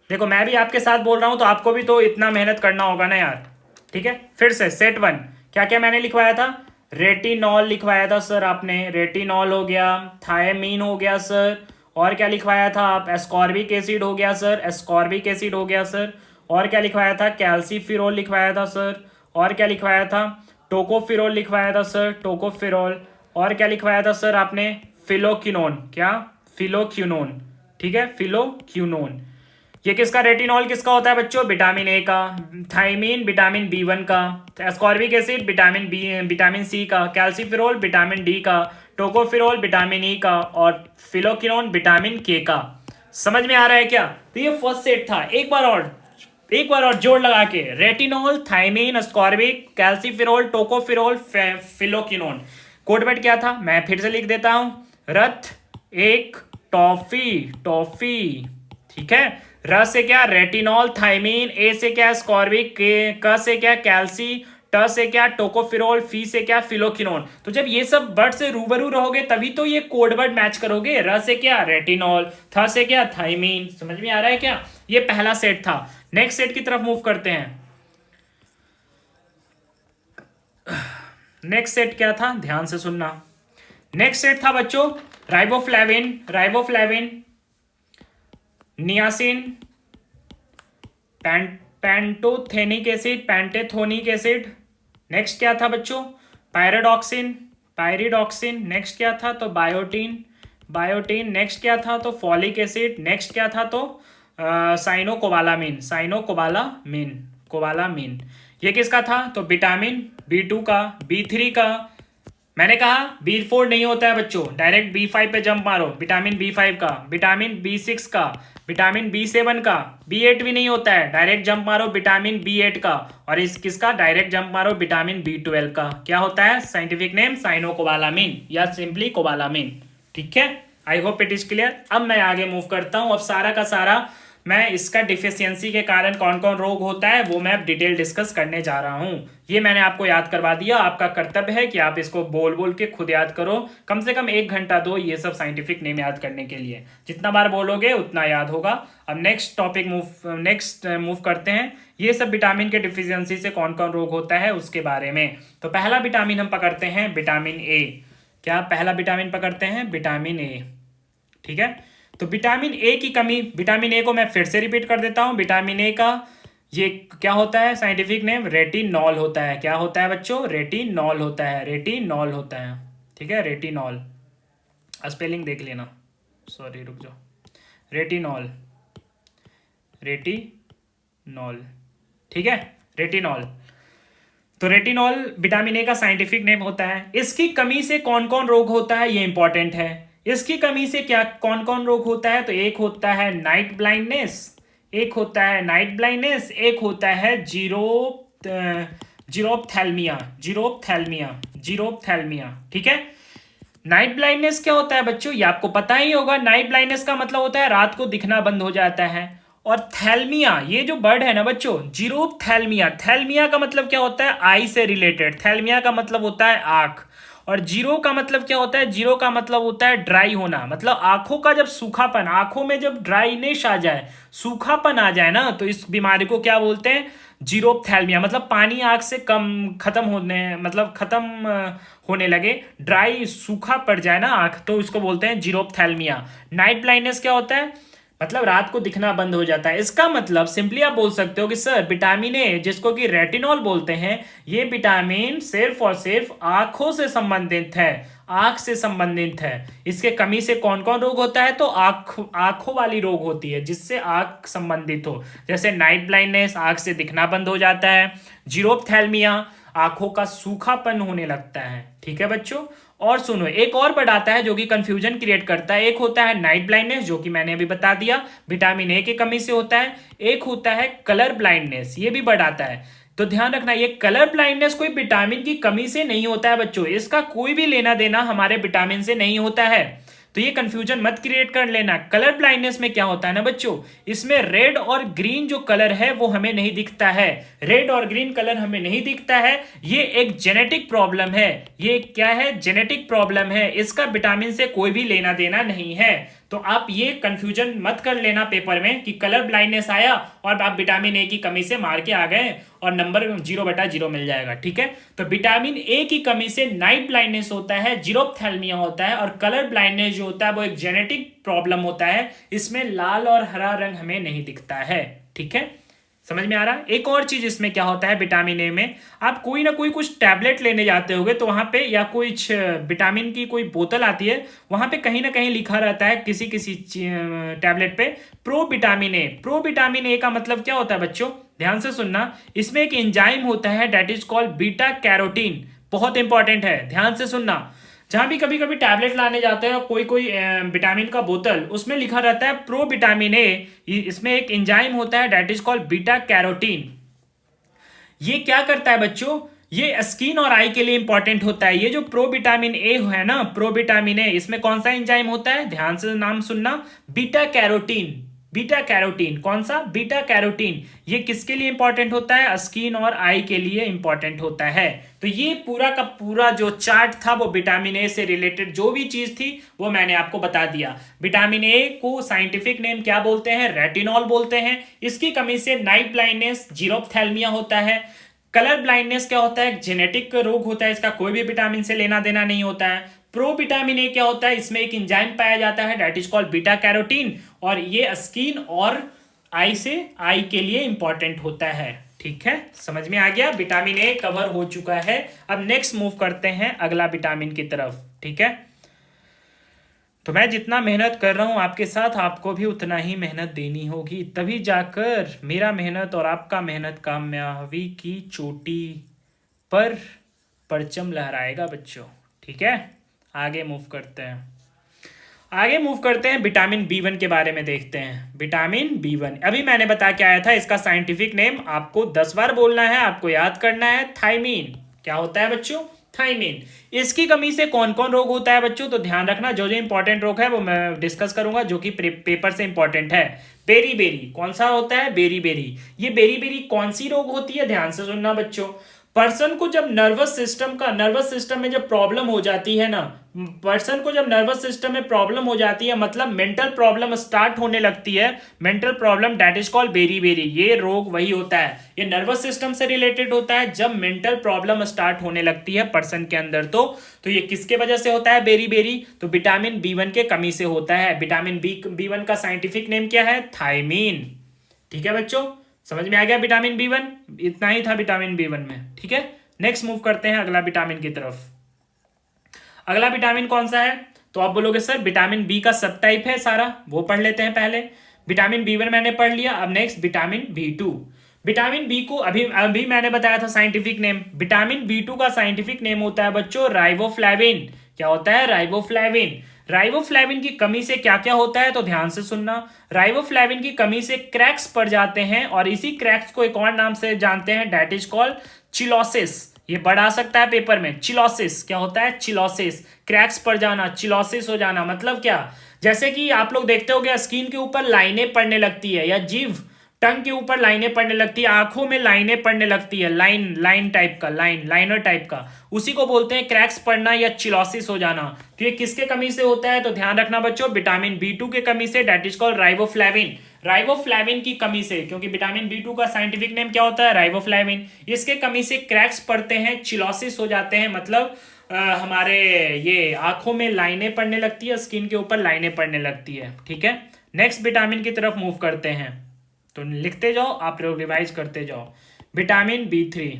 देखो मैं भी आपके साथ बोल रहा हूं तो आपको भी तो इतना मेहनत करना होगा ना यार, ठीक है। फिर से सेट 1, क्या क्या मैंने लिखवाया था, रेटिनॉल लिखवाया था सर आपने, रेटिनॉल हो गया, थायमीन हो गया सर, और क्या लिखवाया था आप, एस्कॉर्बिक एसिड हो गया सर, एस्कॉर्बिक एसिड हो गया सर, और क्या लिखवाया था, कैल्सीफिरोल लिखवाया था सर, और क्या लिखवाया था, टोकोफिरोल लिखवाया था सर, टोकोफिरोल, और क्या लिखवाया था सर आपने, फिलोक्विनोन, क्या, फिलोक्विनोन, ठीक है, फिलोक्विनोन। ये किसका, रेटिनॉल किसका होता है बच्चों, विटामिन ए का, थाइमीन विटामिन B1 का, एस्कॉर्बिक एसिड विटामिन C का, कैल्सीफिरोल विटामिन D का, टोकोफिरोल विटामिन ई का, और फिलोक्विनोन विटामिन के का। समझ में आ रहा है क्या? तो ये फर्स्ट सेट था। एक बार और जोड़ लगा के, retinol, thiamine, ascorbic, calciferol, tocopherol, phylloquinone. Code word क्या था मैं फिर से लिख देता हूं, रथ एक टॉफी। ठीक है, र से क्या रेटिनॉल थायमीन, ए से क्या स्कॉर्बिक, क से क्या कैल्सी, ट से क्या टोकोफिरोल, फी से क्या फिलोक्विनोन। तो जब ये सब वर्ड से रूबरू रहोगे तभी तो ये कोड वर्ड मैच करोगे। र से क्या रेटिनॉल, थ से क्या थायमीन। समझ में आ रहा है क्या? ये पहला सेट था। नेक्स्ट सेट की तरफ मूव करते हैं। नेक्स्ट सेट क्या था, ध्यान से सुनना। नेक्स्ट सेट था बच्चों riboflavin, niacin, pantothenic acid. Next क्या था बच्चों, पायरिडॉक्सिन। नेक्स्ट क्या था तो बायोटीन। नेक्स्ट क्या था तो फॉलिक एसिड। नेक्स्ट क्या था तो कोबालामीन। ये किसका था तो विटामिन B2 का, B3 का। मैंने कहा B4 नहीं होता है बच्चों, डायरेक्ट B5 पे जंप मारो। विटामिन B5 का, विटामिन B6 का, विटामिन B7 का। B8 भी नहीं होता है, डायरेक्ट जंप मारो विटामिन B8 का। और इस किसका, डायरेक्ट जंप मारो विटामिन B12 का। क्या होता है साइंटिफिक नेम, साइनोकोबालामीन या सिंपली कोबालामीन। ठीक है, आई होप इट इज क्लियर। अब मैं आगे मूव करता हूं। अब सारा का सारा मैं इसका डिफिशियंसी के कारण कौन कौन रोग होता है वो मैं अब डिटेल डिस्कस करने जा रहा हूं। ये मैंने आपको याद करवा दिया। आपका कर्तव्य है कि आप इसको बोल बोल के खुद याद करो। कम से कम 1 घंटा दो ये सब साइंटिफिक नेम याद करने के लिए। जितना बार बोलोगे उतना याद होगा। अब नेक्स्ट मूव करते हैं। ये सब विटामिन के डिफिशियंसी से कौन कौन रोग होता है उसके बारे में। तो पहला विटामिन हम पकड़ते हैं विटामिन ए। क्या पहला विटामिन पकड़ते हैं, विटामिन ए। ठीक है, तो विटामिन ए की कमी, विटामिन ए को मैं फिर से रिपीट कर देता हूं। विटामिन ए का ये क्या होता है साइंटिफिक नेम, रेटिनॉल होता है। क्या होता है बच्चों, रेटिनॉल होता है। ठीक है, रेटिनॉल। स्पेलिंग देख लेना, सॉरी रुक जाओ। रेटिनॉल। ठीक है, रेटिनॉल। तो रेटिनॉल विटामिन ए का साइंटिफिक नेम होता है। इसकी कमी से कौन कौन रोग होता है ये इंपॉर्टेंट है। इसकी कमी से क्या कौन कौन रोग होता है तो एक होता है नाइट ब्लाइंडनेस, एक होता है जीरोप्थैल्मिया। ठीक है, नाइट ब्लाइंडनेस क्या होता है बच्चों, ये आपको पता ही होगा। नाइट ब्लाइंडनेस का मतलब होता है रात को दिखना बंद हो जाता है। और थैल्मिया, ये जो वर्ड है ना बच्चों, जीरोप्थैल्मिया, थैल्मिया का मतलब क्या होता है, आई से रिलेटेड। थैल्मिया का मतलब होता है आंख। और जीरो का मतलब क्या होता है, जीरो का मतलब होता है ड्राई होना। मतलब आंखों का जब सूखापन, आंखों में जब ड्राइनेस आ जाए, सूखापन आ जाए ना, तो इस बीमारी को क्या बोलते हैं, जीरोप्थैल्मिया। मतलब पानी आंख से खत्म होने लगे, ड्राई सूखा पड़ जाए ना आंख, तो इसको बोलते हैं जीरोप्थैल्मिया। नाइट ब्लाइंडनेस क्या होता है, मतलब रात को दिखना बंद हो जाता है। इसका मतलब सिंपली आप बोल सकते हो कि सर विटामिन ए, जिसको कि रेटिनॉल बोलते हैं, ये विटामिन सिर्फ और सिर्फ आंखों से संबंधित है। इसके कमी से कौन कौन रोग होता है तो आंखों वाली रोग होती है जिससे आंख संबंधित हो। जैसे नाइट ब्लाइंडनेस, आंख से दिखना बंद हो जाता है। जीरोप्थैल्मिया, आंखों का सूखापन होने लगता है। ठीक है बच्चों, और सुनो एक और वर्ड आता है जो कि कंफ्यूजन क्रिएट करता है। एक होता है नाइट ब्लाइंडनेस, जो कि मैंने अभी बता दिया, विटामिन ए की कमी से होता है। एक होता है कलर ब्लाइंडनेस, ये भी वर्ड आता है। तो ध्यान रखना, ये कलर ब्लाइंडनेस कोई विटामिन की कमी से नहीं होता है बच्चों। इसका कोई भी लेना देना हमारे विटामिन से नहीं होता है। तो ये कंफ्यूजन मत क्रिएट कर लेना। कलर ब्लाइंडनेस में क्या होता है ना बच्चों, इसमें रेड और ग्रीन जो कलर है वो हमें नहीं दिखता है। रेड और ग्रीन कलर हमें नहीं दिखता है, ये एक जेनेटिक प्रॉब्लम है। ये क्या है, जेनेटिक प्रॉब्लम है। इसका विटामिन से कोई भी लेना देना नहीं है। तो आप ये कंफ्यूजन मत कर लेना पेपर में कि कलर ब्लाइंडनेस आया और आप विटामिन ए की कमी से मार के आ गए और नंबर 0/0 मिल जाएगा। ठीक है, तो विटामिन ए की कमी से नाइट ब्लाइंडनेस होता है, जीरोप्थैल्मिया होता है। और कलर ब्लाइंडनेस जो होता है वो एक जेनेटिक प्रॉब्लम होता है, इसमें लाल और हरा रंग हमें नहीं दिखता है। ठीक है, समझ में आ रहा है। एक और चीज इसमें क्या होता है विटामिन ए में, आप कोई ना कोई कुछ टैबलेट लेने जाते होगे तो वहां पे, या कुछ विटामिन की कोई बोतल आती है, वहां पे कहीं ना कहीं लिखा रहता है किसी टैबलेट पे pro vitamin A. Pro vitamin A का मतलब क्या होता है बच्चों, ध्यान से सुनना। इसमें एक एंजाइम होता है that is called beta carotene, बहुत इंपॉर्टेंट है, ध्यान से सुनना। जहाँ भी कभी कभी टैबलेट लाने जाते हैं कोई कोई विटामिन का बोतल, उसमें लिखा रहता है प्रो विटामिन ए। इसमें एक एंजाइम होता है that is called beta carotene. ये क्या करता है बच्चों, ये स्किन और आई के लिए इंपॉर्टेंट होता है। ये जो प्रो विटामिन ए है ना, प्रो विटामिन ए, इसमें कौन सा एंजाइम होता है, ध्यान से नाम सुनना, बीटा कैरोटीन। बीटा कैरोटीन, कौन सा, बीटा कैरोटीन। ये किसके लिए इंपॉर्टेंट होता है, स्किन और आई के लिए इंपॉर्टेंट होता है। तो ये पूरा का पूरा जो चार्ट था वो विटामिन ए से रिलेटेड जो भी चीज थी वो मैंने आपको बता दिया। विटामिन ए को साइंटिफिक नेम क्या बोलते हैं, रेटिनॉल बोलते हैं। इसकी कमी से नाइट ब्लाइंडनेस, जीरोप्थैल्मिया होता है। कलर ब्लाइंडनेस क्या होता है, जेनेटिक रोग होता है, इसका कोई भी विटामिन से लेना देना नहीं होता है। प्रो विटामिन ए क्या होता है, इसमें एक एंजाइम पाया जाता है that is called beta carotene, और ये स्किन और आई के लिए इंपॉर्टेंट होता है। ठीक है, समझ में आ गया, विटामिन ए कवर हो चुका है। अब नेक्स्ट मूव करते हैं अगला विटामिन की तरफ। ठीक है, तो मैं जितना मेहनत कर रहा हूं आपके साथ, आपको भी उतना ही मेहनत देनी होगी, तभी जाकर मेरा मेहनत और आपका मेहनत कामयाबी की चोटी पर परचम लहराएगा बच्चों। ठीक है, आगे मूव करते हैं। आगे मूव करते हैं, विटामिन बी1 के बारे में देखते हैं। विटामिन बी1 अभी मैंने बता के आया था, इसका साइंटिफिक नेम आपको 10 बार बोलना है, आपको याद करना है, थायमीन। क्या होता है बच्चों, थायमीन। इसकी कमी से कौन कौन रोग होता है बच्चों, तो ध्यान रखना, जो जो इंपॉर्टेंट रोग है वो मैं डिस्कस करूंगा जो कि पेपर से इंपॉर्टेंट है। बेरी बेरी, कौन सा होता है, बेरी बेरी। ये बेरी बेरी कौन सी रोग होती है, ध्यान से सुनना बच्चों। पर्सन को जब नर्वस सिस्टम में जब प्रॉब्लम हो जाती है ना, पर्सन को जब नर्वस सिस्टम में प्रॉब्लम हो जाती है, मतलब मेंटल प्रॉब्लम स्टार्ट होने लगती है, mental problem that is called beri beri. ये रोग वही होता है, ये नर्वस सिस्टम से रिलेटेड होता है। जब मेंटल प्रॉब्लम स्टार्ट होने लगती है पर्सन के अंदर, तो ये किसके वजह से होता है बेरी बेरी, तो विटामिन बी1 के कमी से होता है। विटामिन बी1 का साइंटिफिक नेम क्या है, थायमीन। ठीक है बच्चों, समझ में आ गया विटामिन बी1, इतना ही था विटामिन बी1 में। ठीक है, नेक्स्ट मूव करते हैं अगला विटामिन की तरफ। अगला विटामिन कौन सा है, तो आप बोलोगे सर विटामिन बी का सब टाइप है सारा, वो पढ़ लेते हैं पहले। विटामिन बी1 मैंने पढ़ लिया, अब नेक्स्ट विटामिन बी2। विटामिन बी को अभी मैंने बताया था साइंटिफिक नेम। विटामिन बी2 का साइंटिफिक नेम होता है बच्चों राइबोफ्लेविन। क्या होता है, राइबोफ्लेविन। राइबोफ्लेविन की कमी से क्या क्या होता है, तो ध्यान से सुनना। राइबोफ्लेविन की कमी से क्रैक्स पड़ जाते हैं, और इसी क्रैक्स को एक और नाम से जानते हैं, डेट इज कॉल्ड चिलोसिस। ये पढ़ आ सकता है पेपर में, चिलोसिस। क्या होता है, चिलोसिस। क्रैक्स पड़ जाना, चिलोसिस हो जाना, मतलब क्या, जैसे कि आप लोग देखते होगे स्किन के ऊपर लाइनें पड़ने लगती है, या जीभ टंग के ऊपर लाइनें पड़ने लगती है, आंखों में लाइनें पड़ने लगती है, लाइन टाइप का, लाइनर टाइप का, उसी को बोलते हैं क्रैक्स पड़ना या चिलोसिस हो जाना। तो ये किसके कमी से होता है, तो ध्यान रखना बच्चों, विटामिन बी2 के कमी से, that is called riboflavin. Riboflavin की कमी से, क्योंकि विटामिन बी2 का साइंटिफिक नेम क्या होता है, राइबोफ्लेविन। इसके कमी से क्रैक्स पड़ते हैं, चिलोसिस हो जाते हैं, मतलब हमारे ये आंखों में लाइनें पड़ने लगती है, स्किन के ऊपर लाइनें पड़ने लगती है। ठीक है, नेक्स्ट विटामिन की तरफ मूव करते हैं, तो लिखते जाओ आप लोग, रिवाइज करते जाओ। Vitamin B3.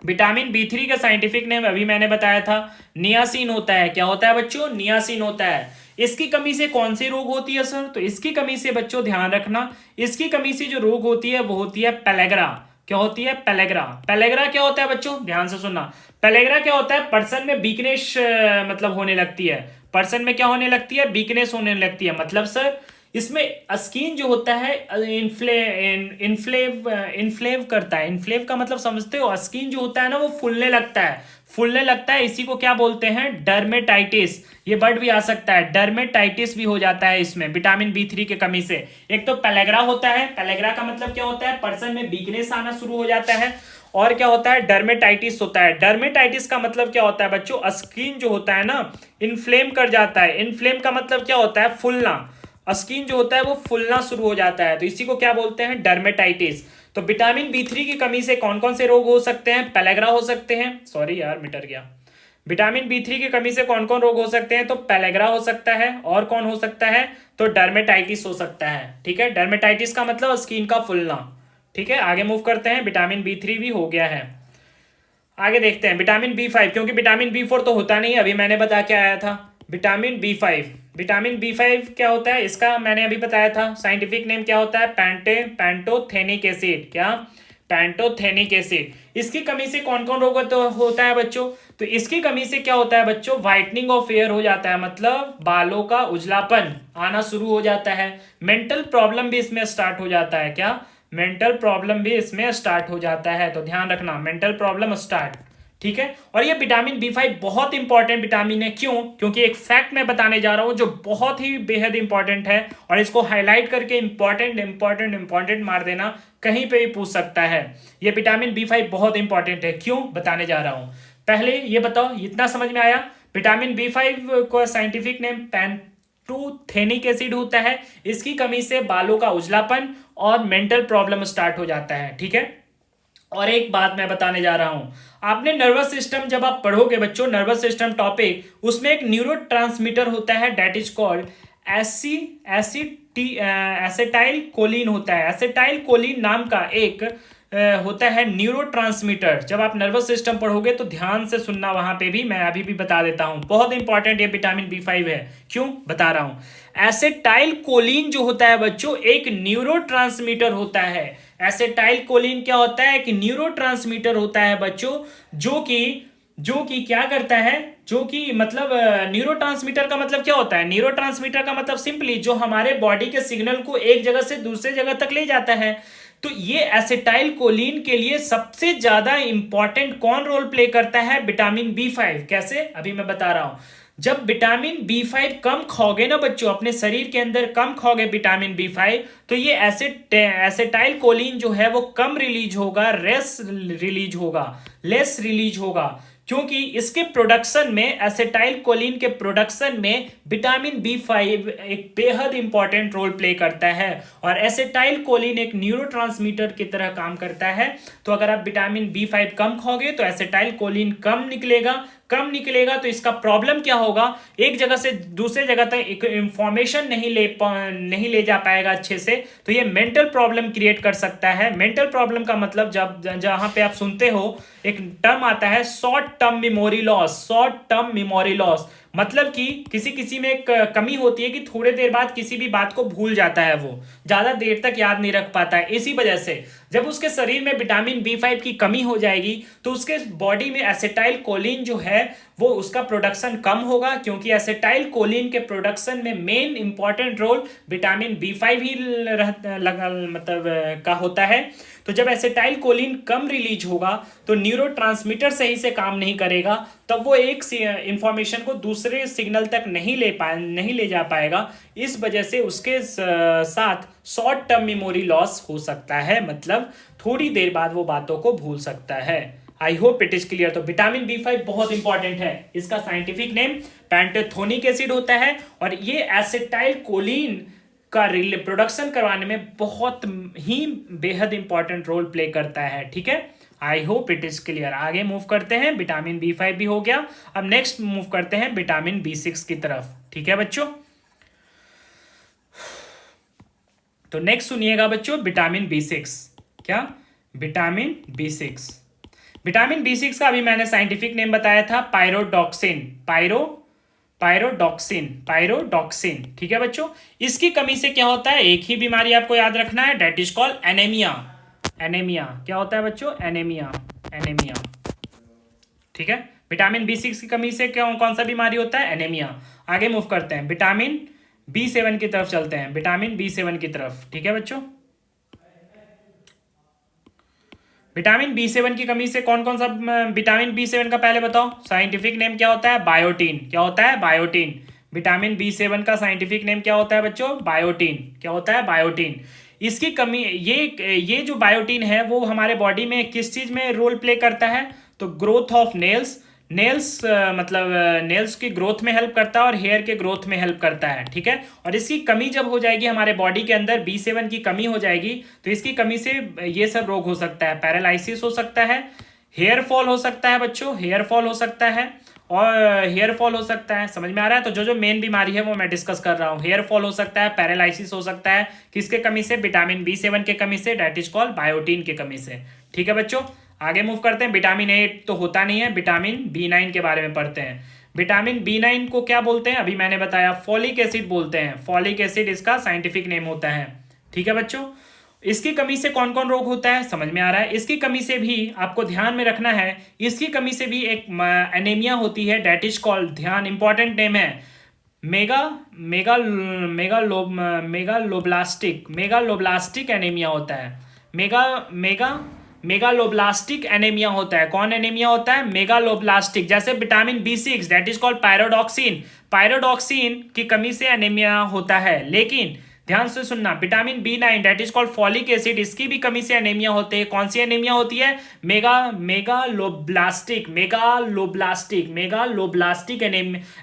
विटामिन बी3 का साइंटिफिक नेम अभी मैंने बताया था, नियासिन होता है। क्या होता है बच्चों, नियासिन होता है। इसकी कमी से कौन सी रोग होती है सर, तो इसकी कमी से बच्चों ध्यान रखना, इसकी कमी से जो रोग होती है वो होती है पेलेग्रा। क्या होती है, पेलेग्रा। पेलेग्रा क्या होता है बच्चों, ध्यान से सुनना। पेलेग्रा क्या होता है, पर्सन में वीकनेस मतलब होने लगती है, पर्सन में क्या होने लगती है, वीकनेस होने लगती है। मतलब सर इसमें स्किन जो होता है इन्फ्लेव करता है। इन्फ्लेव का मतलब समझते हो, स्किन जो होता है ना वो फूलने लगता है, फूलने लगता है, इसी को क्या बोलते हैं, डर्मेटाइटिस। ये वर्ड भी आ सकता है, डर्मेटाइटिस भी हो जाता है इसमें विटामिन बी3 की कमी से। एक तो पेलेग्रा होता है, पेलेग्रा का मतलब क्या होता है, पर्सन में वीकनेस आना शुरू हो जाता है, और क्या होता है, डर्मेटाइटिस होता है। डर्मेटाइटिस का मतलब क्या होता है बच्चों, स्किन जो होता है ना इन्फ्लेम कर जाता है। इन्फ्लेम का मतलब क्या होता है, फूलना, स्किन जो होता है वो फूलना शुरू हो जाता है, तो इसी को क्या बोलते हैं, डर्मेटाइटिस। तो विटामिन बी3 की कमी से कौन कौन से रोग हो सकते हैं, पेलेग्रा हो सकते हैं, सॉरी यार मिटर गया। विटामिन बी3 की कमी से कौन कौन रोग हो सकते हैं, तो पेलेग्रा हो सकता है, और कौन हो सकता है, तो डर्मेटाइटिस हो सकता है। ठीक है, डर्मेटाइटिस का मतलब स्किन का फूलना। ठीक है, आगे मूव करते हैं, विटामिन बी3 भी हो गया है। आगे देखते हैं विटामिन बी5, क्योंकि विटामिन बी4 तो होता नहीं, अभी मैंने बता के आया था। विटामिन बी5, विटामिन बी5 क्या होता है, इसका मैंने अभी बताया था, साइंटिफिक नेम क्या होता है, पैंटोथेनिक एसिड। क्या, पैंटोथेनिक एसिड। इसकी कमी से कौन कौन रोग होता है बच्चों? तो इसकी कमी से क्या होता है बच्चों? व्हाइटनिंग ऑफ हेयर हो जाता है, मतलब बालों का उजलापन आना शुरू हो जाता है। मेंटल प्रॉब्लम भी इसमें स्टार्ट हो जाता है। क्या? मेंटल प्रॉब्लम भी इसमें स्टार्ट हो जाता है, तो ध्यान रखना, मेंटल प्रॉब्लम स्टार्ट। ठीक है। और ये विटामिन B5 बहुत इंपॉर्टेंट विटामिन है। क्यों? क्योंकि एक फैक्ट मैं बताने जा रहा हूं जो बहुत ही बेहद इंपॉर्टेंट है, और इसको हाईलाइट करके इंपॉर्टेंट इंपॉर्टेंट इंपॉर्टेंट मार देना, कहीं पे भी पूछ सकता है। ये विटामिन B5 बहुत इंपॉर्टेंट है, क्यों बताने जा रहा हूं। पहले ये बताओ, इतना समझ में आया? विटामिन B5 को साइंटिफिक नेम पैंटोथेनिक एसिड होता है। इसकी कमी से बालों का उजलापन और मेंटल प्रॉब्लम स्टार्ट हो जाता है। ठीक है। और एक बात मैं बताने जा रहा हूं, आपने नर्वस सिस्टम जब आप पढ़ोगे बच्चों, नर्वस सिस्टम टॉपिक, उसमें एक न्यूरोट्रांसमीटर होता है, that is called acetyl choline होता है। एसिटाइल कोलिन नाम का एक होता है न्यूरोट्रांसमीटर। जब आप नर्वस सिस्टम पढ़ोगे तो ध्यान से सुनना, वहां पे भी मैं अभी भी बता देता हूं, बहुत इंपॉर्टेंट ये विटामिन B5 है। क्यों बता रहा हूं? एसिटाइल कोलिन जो होता है बच्चों, एक न्यूरोट्रांसमीटर होता है। एसिटाइल कोलिन क्या होता है? एक न्यूरोट्रांसमीटर होता है बच्चों, जो कि क्या करता है, जो कि मतलब न्यूरोट्रांसमीटर का मतलब क्या होता है? न्यूरोट्रांसमीटर का मतलब सिंपली जो हमारे बॉडी के सिग्नल को एक जगह से दूसरे जगह तक ले जाता है। तो ये एसिटाइल कोलिन के लिए सबसे ज्यादा इंपॉर्टेंट कौन रोल प्ले करता है? Vitamin B5। कैसे? अभी मैं बता रहा हूं। जब विटामिन B5 कम खाओगे ना बच्चों, अपने शरीर के अंदर कम खाओगे विटामिन B5, तो ये एसिटाइल कोलिन जो है वो कम रिलीज होगा, लेस रिलीज होगा। क्योंकि इसके प्रोडक्शन में, एसिटाइल कोलिन के प्रोडक्शन में विटामिन B5 एक बेहद इंपॉर्टेंट रोल प्ले करता है। और एसिटाइल कोलिन एक न्यूरोट्रांसमीटर की तरह काम करता है। तो अगर आप विटामिन B5 कम खाओगे तो एसिटाइल कोलिन कम निकलेगा, तो इसका प्रॉब्लम क्या होगा? एक जगह से दूसरे जगह तक एक इंफॉर्मेशन नहीं ले जा पाएगा अच्छे से। तो ये मेंटल प्रॉब्लम क्रिएट कर सकता है। मेंटल प्रॉब्लम का मतलब जहां पे आप सुनते हो एक टर्म आता है, शॉर्ट टर्म मेमोरी लॉस। मतलब कि किसी में एक कमी होती है कि थोड़े देर बाद किसी भी बात को भूल जाता है, वो ज्यादा देर तक याद नहीं रख पाता है। इसी वजह से जब उसके शरीर में विटामिन B5 की कमी हो जाएगी तो उसके बॉडी में एसिटाइल कोलिन जो है वो उसका प्रोडक्शन कम होगा, क्योंकि एसिटाइल कोलिन के प्रोडक्शन में main important role vitamin B5 ही मतलब का होता है। तो जब एसिटाइल कोलिन कम रिलीज होगा तो न्यूरोट्रांसमीटर सही से काम नहीं करेगा, तब वो एक इंफॉर्मेशन को दूसरे सिग्नल तक नहीं ले जा पाएगा। इस वजह से उसके साथ शॉर्ट टर्म मेमोरी लॉस हो सकता है, मतलब थोड़ी देर बाद वो बातों को भूल सकता है। आई होप इट इज क्लियर। तो विटामिन B5 बहुत इंपॉर्टेंट है। इसका साइंटिफिक नेम पैंटोथेनिक एसिड होता है, और ये एसिटाइल कोलिन का प्रोडक्शन करवाने में बहुत ही बेहद इंपॉर्टेंट रोल प्ले करता है। ठीक है। आई होप इट इज क्लियर। आगे मूव करते हैं, विटामिन B5 भी हो गया। अब नेक्स्ट मूव करते हैं विटामिन B6 की तरफ। ठीक है बच्चों। तो नेक्स्ट सुनिएगा बच्चों, विटामिन B6। क्या? विटामिन B6 का अभी मैंने साइंटिफिक नेम बताया था, पायरोडॉक्सिन। ठीक है बच्चों। इसकी कमी से क्या होता है? एक ही बीमारी आपको याद रखना है, डेट इज कॉल्ड एनीमिया। क्या होता है बच्चों? एनीमिया। ठीक है। विटामिन B6 की कमी से कौन सा बीमारी होता है? एनीमिया। आगे मूव करते हैं, विटामिन B7 की तरफ चलते हैं, विटामिन B7 की तरफ। ठीक है बच्चों। विटामिन B7 की कमी से कौन कौन सा विटामिन B7 का पहले बताओ, साइंटिफिक नेम क्या होता है? बायोटीन। क्या होता है? बायोटीन। विटामिन B7 का साइंटिफिक नेम क्या होता है बच्चों? बायोटीन। क्या होता है? बायोटीन। इसकी कमी, ये जो बायोटीन है वो हमारे बॉडी में किस चीज में रोल प्ले करता है? तो ग्रोथ ऑफ मतलब नेल्स की ग्रोथ में हेल्प करता है और हेयर के ग्रोथ में हेल्प करता है। ठीक है। और इसकी कमी जब हो जाएगी हमारे बॉडी के अंदर, B7 की कमी हो जाएगी, तो इसकी कमी से ये सब रोग हो सकता है। पैरालिसिस हो सकता है, हेयर फॉल हो सकता है बच्चों, हेयर फॉल हो सकता है। समझ में आ रहा है? तो जो मेन बीमारी है वो मैं डिस्कस कर रहा हूँ। हेयर फॉल हो सकता है, पैरालिसिस हो सकता है, किसके कमी से? विटामिन B7 के कमी से, डेट इज कॉल्ड बायोटीन के कमी से। ठीक है बच्चों। आगे मूव करते हैं। विटामिन A तो होता नहीं है, विटामिन B9 के बारे में पढ़ते हैं। विटामिन B9 को क्या बोलते हैं? अभी मैंने बताया, फॉलिक एसिड बोलते हैं। फॉलिक एसिड इसका साइंटिफिक नेम होता है। ठीक है बच्चों। इसकी कमी से कौन कौन रोग होता है, समझ में आ रहा है। इसकी कमी से भी आपको ध्यान में रखना है, इसकी कमी से भी एक एनीमिया होती है, डेट इज कॉल्ड, ध्यान इंपॉर्टेंट नेम है, मेगा मेगा मेगालोब्लास्टिक एनीमिया होता है। मेगालोब्लास्टिक एनीमिया होता है। कौन एनीमिया होता है, मेगालोब्लास्टिक। जैसे विटामिन बी6 that is called pyridoxine, pyridoxine की कमी से एनीमिया होता है। लेकिन ध्यान से सुनना, vitamin B nine that is called folic acid, इसकी भी कमी से एनीमिया होती है। कौन सी एनीमिया होती है, मेगालोब्लास्टिक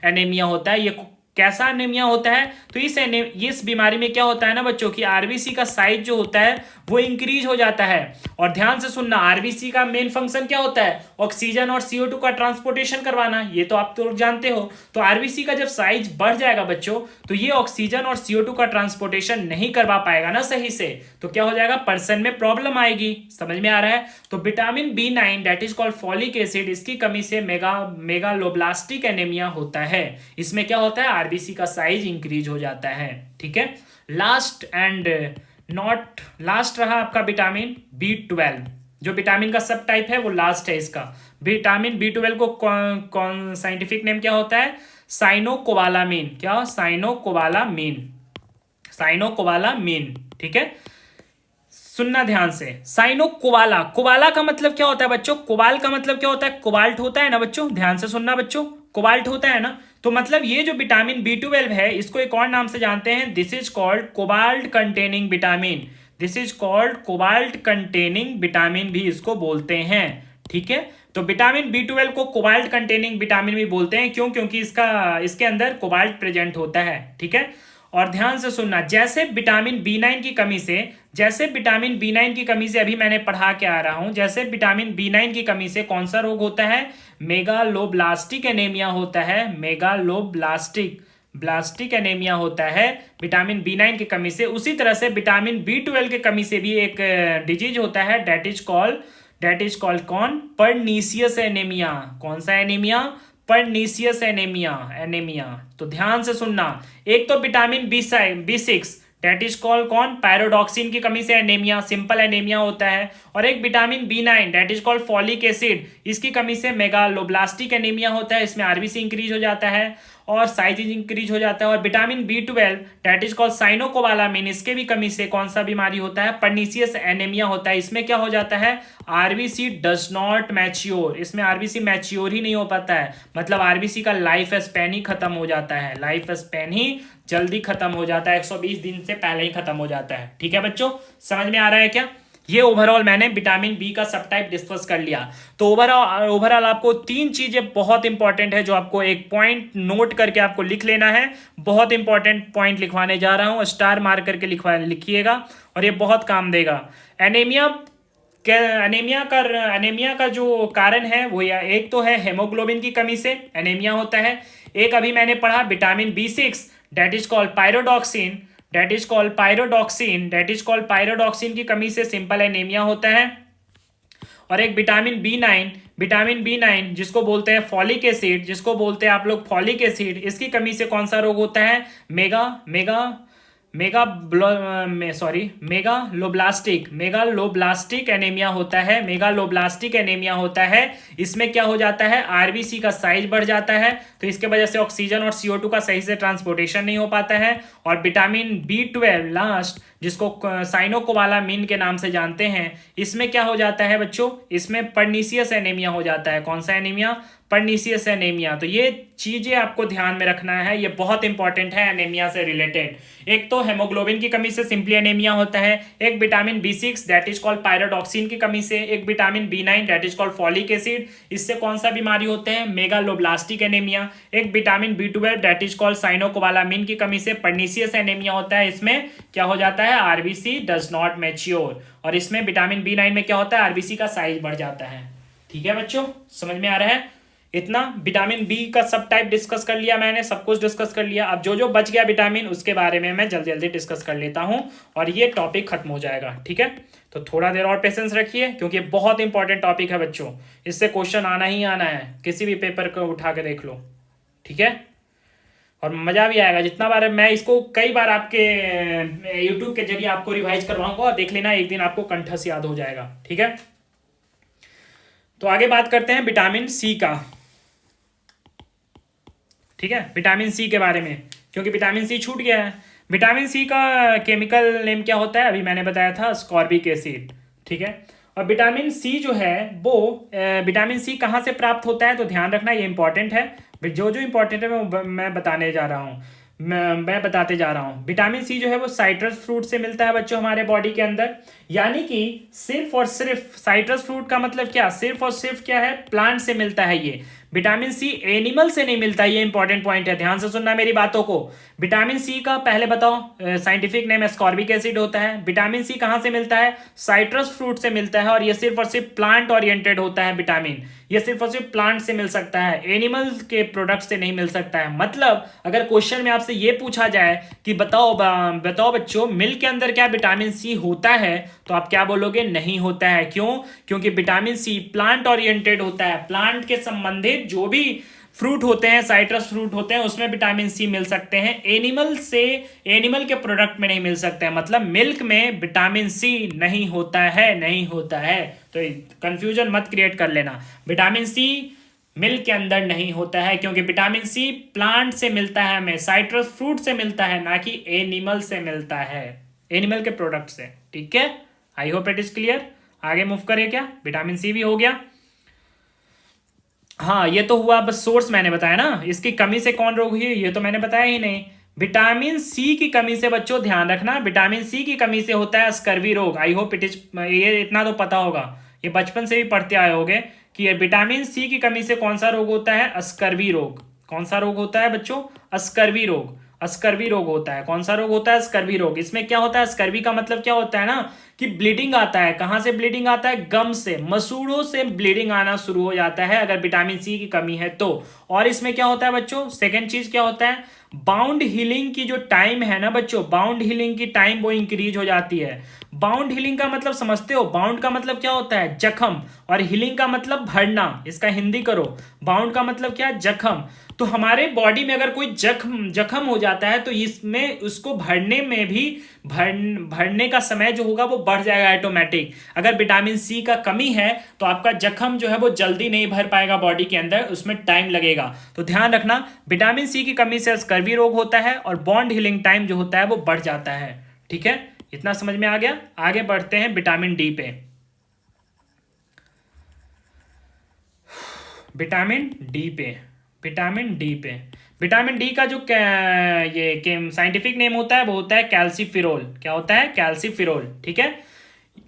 एनीमिया होता है। ये कैसा एनीमिया होता है, तो इस बीमारी में क्या होता है ना बच्चों की, आरबीसी का साइज जो होता है वो इंक्रीज हो जाता है। और ध्यान से सुनना, आरबीसी का मेन फंक्शन क्या होता है, ऑक्सीजन और CO2 का ट्रांसपोर्टेशन करवाना, ये तो आप तो जानते हो। तो आरबीसी का जब साइज बढ़ जाएगा बच्चों, तो ये ऑक्सीजन और CO2 का ट्रांसपोर्टेशन नहीं करवा पाएगा ना सही से, तो क्या हो जाएगा, पर्सन में प्रॉब्लम आएगी। समझ में आ रहा है। तो vitamin B nine that is called folic acid, इसकी कमी से मेगालोब्लास्टिक एनीमिया होता है। इसमें क्या होता है, आरबीसी का साइज इंक्रीज हो जाता है। ठीक है। लास्ट एंड नॉट लास्ट रहा आपका विटामिन बी12, जो विटामिन का सब टाइप है वो लास्ट है इसका। विटामिन बी12 को कौन साइंटिफिक नेम क्या होता है, साइनोकोबालामीन। क्या, साइनोकोबालामीन। ठीक है, सुनना ध्यान से, साइनोकोबाला, कोबाला का मतलब क्या होता है बच्चों, कोबाल का मतलब क्या होता है, कोबाल्ट होता है ना बच्चों, ध्यान से सुनना बच्चों, कोबाल्ट होता है ना। तो मतलब ये जो विटामिन बी12 है, इसको एक और नाम से जानते हैं, this is called cobalt containing vitamin, this is called cobalt containing vitamin भी इसको बोलते हैं। ठीक है, तो विटामिन बी12 को कोबाल्ट कंटेनिंग विटामिन भी बोलते हैं, क्यों, क्योंकि इसके अंदर कोबाल्ट प्रेजेंट होता है। ठीक है, और ध्यान से सुनना, जैसे विटामिन बी9 की कमी से अभी मैंने पढ़ा के आ रहा हूं, जैसे विटामिन बी9 की कमी से कौन सा रोग होता है, मेगालोब्लास्टिक एनीमिया होता है, ब्लास्टिक एनीमिया होता है विटामिन बी9 की कमी से। उसी तरह से विटामिन बी12 की कमी से भी एक डिजीज होता है, डेट इज कॉल्ड कौन, पर्नीशियस एनीमिया। कौन सा एनीमिया, पर्नीशियस एनीमिया। तो ध्यान से सुनना, एक तो विटामिन बी6 डेट इज कॉल्ड कौन, पायरोडॉक्सिन की कमी से एनीमिया, सिंपल एनीमिया होता है। और एक vitamin B nine that is called folic acid, इसकी कमी से मेगालोब्लास्टिक एनीमिया होता है, इसमें आरबीसी इंक्रीज हो जाता है और साइज इंक्रीज हो जाता है। और विटामिन बी12 डेट इज कॉल्ड साइनोकोबालामिन, इसके भी कमी से कौन सा बीमारी होता है, पर्नीशियस एनीमिया होता है। इसमें क्या हो जाता है, आरबीसी डज नॉट मैच्योर, इसमें आरबीसी मैच्योर ही नहीं हो पाता है, मतलब आरबीसी का लाइफ स्पैन ही खत्म हो जाता है, लाइफ स्पैन ही जल्दी खत्म हो जाता है, 120 दिन से पहले ही खत्म हो जाता है। ठीक है बच्चों, समझ में आ रहा है क्या। ये ओवरऑल मैंने विटामिन बी का सब टाइप डिस्कस कर लिया। तो ओवरऑल आपको 3 चीजें बहुत इंपॉर्टेंट है, जो आपको एक पॉइंट नोट करके आपको लिख लेना है। बहुत इंपॉर्टेंट पॉइंट लिखवाने जा रहा हूं, स्टार मार्क करके लिखिएगा और ये बहुत काम देगा। एनीमिया का जो कारण है वो एक तो है हेमोग्लोबिन की कमी से एनीमिया होता है। एक अभी मैंने पढ़ा विटामिन बी6 डेट इज कॉल्ड पायरोडॉक्सिन की कमी से सिंपल एनीमिया होता है। और एक विटामिन बी9 जिसको बोलते हैं फॉलिक एसिड, इसकी कमी से कौन सा रोग होता है, मेगालोब्लास्टिक एनीमिया होता है। इसमें क्या हो जाता है, आरबीसी का साइज बढ़ जाता है, तो इसके वजह से ऑक्सीजन और CO2 का सही से ट्रांसपोर्टेशन नहीं हो पाता है। और विटामिन बी12 लास्ट, जिसको साइनोकोबालामिन के नाम से जानते हैं, इसमें क्या हो जाता है बच्चों, इसमें पर्नीशियस एनीमिया हो जाता है। कौन सा एनीमिया, पर्नीशियस एनीमिया। तो ये चीजें आपको ध्यान में रखना है, ये बहुत इंपॉर्टेंट है एनीमिया से रिलेटेड। एक तो हेमोग्लोबिन की कमी से सिंपली एनीमिया होता है, एक विटामिन बी6 दैट इज कॉल्ड पायरोडॉक्सिन की कमी से, एक vitamin B nine that is called folic acid, इससे कौन सा बीमारी होते हैं, मेगालोब्लास्टिक एनीमिया। एक विटामिन बी12 दैट इज कॉल्ड साइनोकोबालामिन की कमी से पर्नीशियस एनीमिया होता है, इसमें क्या हो जाता है, आरबीसी डज नॉट मैच्योर। और इसमें विटामिन बी9 में क्या होता है, आरबीसी का साइज बढ़ जाता है। ठीक है बच्चों, समझ में आ रहा है। इतना विटामिन बी का सब टाइप डिस्कस कर लिया मैंने, सब कुछ डिस्कस कर लिया। अब जो बच गया विटामिन, उसके बारे में मैं जल्दी जल्दी डिस्कस कर लेता हूं और ये टॉपिक खत्म हो जाएगा। ठीक है, तो थोड़ा देर और पेशेंस रखिए, क्योंकि बहुत इंपॉर्टेंट टॉपिक है बच्चों, इससे क्वेश्चन आना ही आना है, किसी भी पेपर को उठा के देख लो। ठीक है, और मज़ा भी आएगा। जितना बार मैं इसको कई बार आपके यूट्यूब के जरिए आपको रिवाइज करवाऊंगा, देख लेना, एक दिन आपको कंठस्थ याद हो जाएगा। ठीक है, तो आगे बात करते हैं विटामिन सी का। ठीक है, विटामिन सी के बारे में, क्योंकि विटामिन सी छूट गया है। विटामिन सी का केमिकल नेम क्या होता है, अभी मैंने बताया था, स्कॉर्बिक एसिड। ठीक है, और विटामिन सी जो है वो विटामिन सी कहाँ से प्राप्त होता है, तो ध्यान रखना, ये इंपॉर्टेंट है। जो जो इंपॉर्टेंट है मैं बताने जा रहा हूँ, मैं बताते जा रहा हूँ। विटामिन सी जो है वो साइट्रस फ्रूट से मिलता है बच्चों हमारे बॉडी के अंदर। यानी कि सिर्फ और सिर्फ साइट्रस फ्रूट का मतलब क्या, सिर्फ और सिर्फ क्या है, प्लांट से मिलता है ये। विटामिन सी एनिमल से नहीं मिलता, ये इंपॉर्टेंट पॉइंट है, ध्यान से सुनना मेरी बातों को। विटामिन सी का पहले बताओ, साइंटिफिक नेम एस्कॉर्बिक एसिड होता है। विटामिन सी कहाँ से मिलता है, साइट्रस फ्रूट से मिलता है, और ये सिर्फ और सिर्फ प्लांट ओरिएंटेड होता है विटामिन। ये सिर्फ और सिर्फ प्लांट से मिल सकता है, एनिमल के प्रोडक्ट से नहीं मिल सकता है। मतलब अगर क्वेश्चन में आपसे ये पूछा जाए कि बताओ बताओ बच्चों, मिल्क के अंदर क्या विटामिन सी होता है, तो आप क्या बोलोगे, नहीं होता है। क्यों, क्योंकि विटामिन सी प्लांट ओरिएंटेड होता है। प्लांट के संबंधित जो भी फ्रूट होते हैं, साइट्रस फ्रूट होते हैं, उसमें विटामिन सी मिल सकते हैं, एनिमल से, एनिमल के प्रोडक्ट में नहीं मिल सकते हैं। मतलब मिल्क में विटामिन सी नहीं होता है, नहीं होता है। तो कंफ्यूजन मत क्रिएट कर लेना, विटामिन सी मिल्क के अंदर नहीं होता है, क्योंकि विटामिन सी प्लांट से मिलता है, हमें साइट्रस फ्रूट से मिलता है, ना कि एनिमल से मिलता है, एनिमल के प्रोडक्ट से। ठीक है, आई होप इट इज क्लियर। आगे मूव करें क्या, विटामिन सी भी हो गया। हाँ, ये तो हुआ बस सोर्स मैंने बताया ना, इसकी कमी से कौन रोग हुई ये तो मैंने बताया ही नहीं। विटामिन सी की कमी से बच्चों ध्यान रखना, विटामिन सी की कमी से होता है स्कर्वी रोग। आई होप इट इज, ये इतना तो पता होगा, ये बचपन से भी पढ़ते आए होंगे कि ये विटामिन सी की कमी से कौन सा रोग होता है, स्कर्वी रोग। कौन सा रोग होता है बच्चों, स्कर्वी रोग। स्कर्वी रोग होता है, कौन सा रोग होता है, स्कर्वी रोग। इसमें क्या होता है, स्कर्वी का मतलब क्या होता है ना, कि ब्लीडिंग आता है। कहां से ब्लीडिंग आता है, गम से, मसूड़ों से ब्लीडिंग आना शुरू हो जाता है अगर विटामिन सी की कमी है तो। और इसमें क्या होता है बच्चों, सेकेंड चीज क्या होता है, बाउंड हीलिंग की जो टाइम है ना बच्चों, बाउंड हीलिंग की टाइम वो इंक्रीज हो जाती है। बाउंड हीलिंग का मतलब समझते हो, बाउंड का मतलब क्या होता है, जख्म, और हीलिंग का मतलब भरना। इसका हिंदी करो, बाउंड का मतलब क्या है, जख्म। तो हमारे बॉडी में अगर कोई जख्म हो जाता है तो इसमें उसको भरने में भी भरने का समय जो होगा वो बढ़ जाएगा ऑटोमेटिक। अगर विटामिन सी का कमी है तो आपका जख्म जो है वो जल्दी नहीं भर पाएगा बॉडी के अंदर, उसमें टाइम लगेगा। तो ध्यान रखना, विटामिन सी की कमी से स्कर्वी रोग होता है और बॉन्ड हीलिंग टाइम जो होता है वो बढ़ जाता है। ठीक है, इतना समझ में आ गया। आगे बढ़ते हैं विटामिन डी पे। विटामिन डी पे, विटामिन डी पे, विटामिन डी का जो ये साइंटिफिक नेम होता है वो होता है कैल्सीफिरोल। क्या होता है, कैल्सीफिरोल। ठीक है,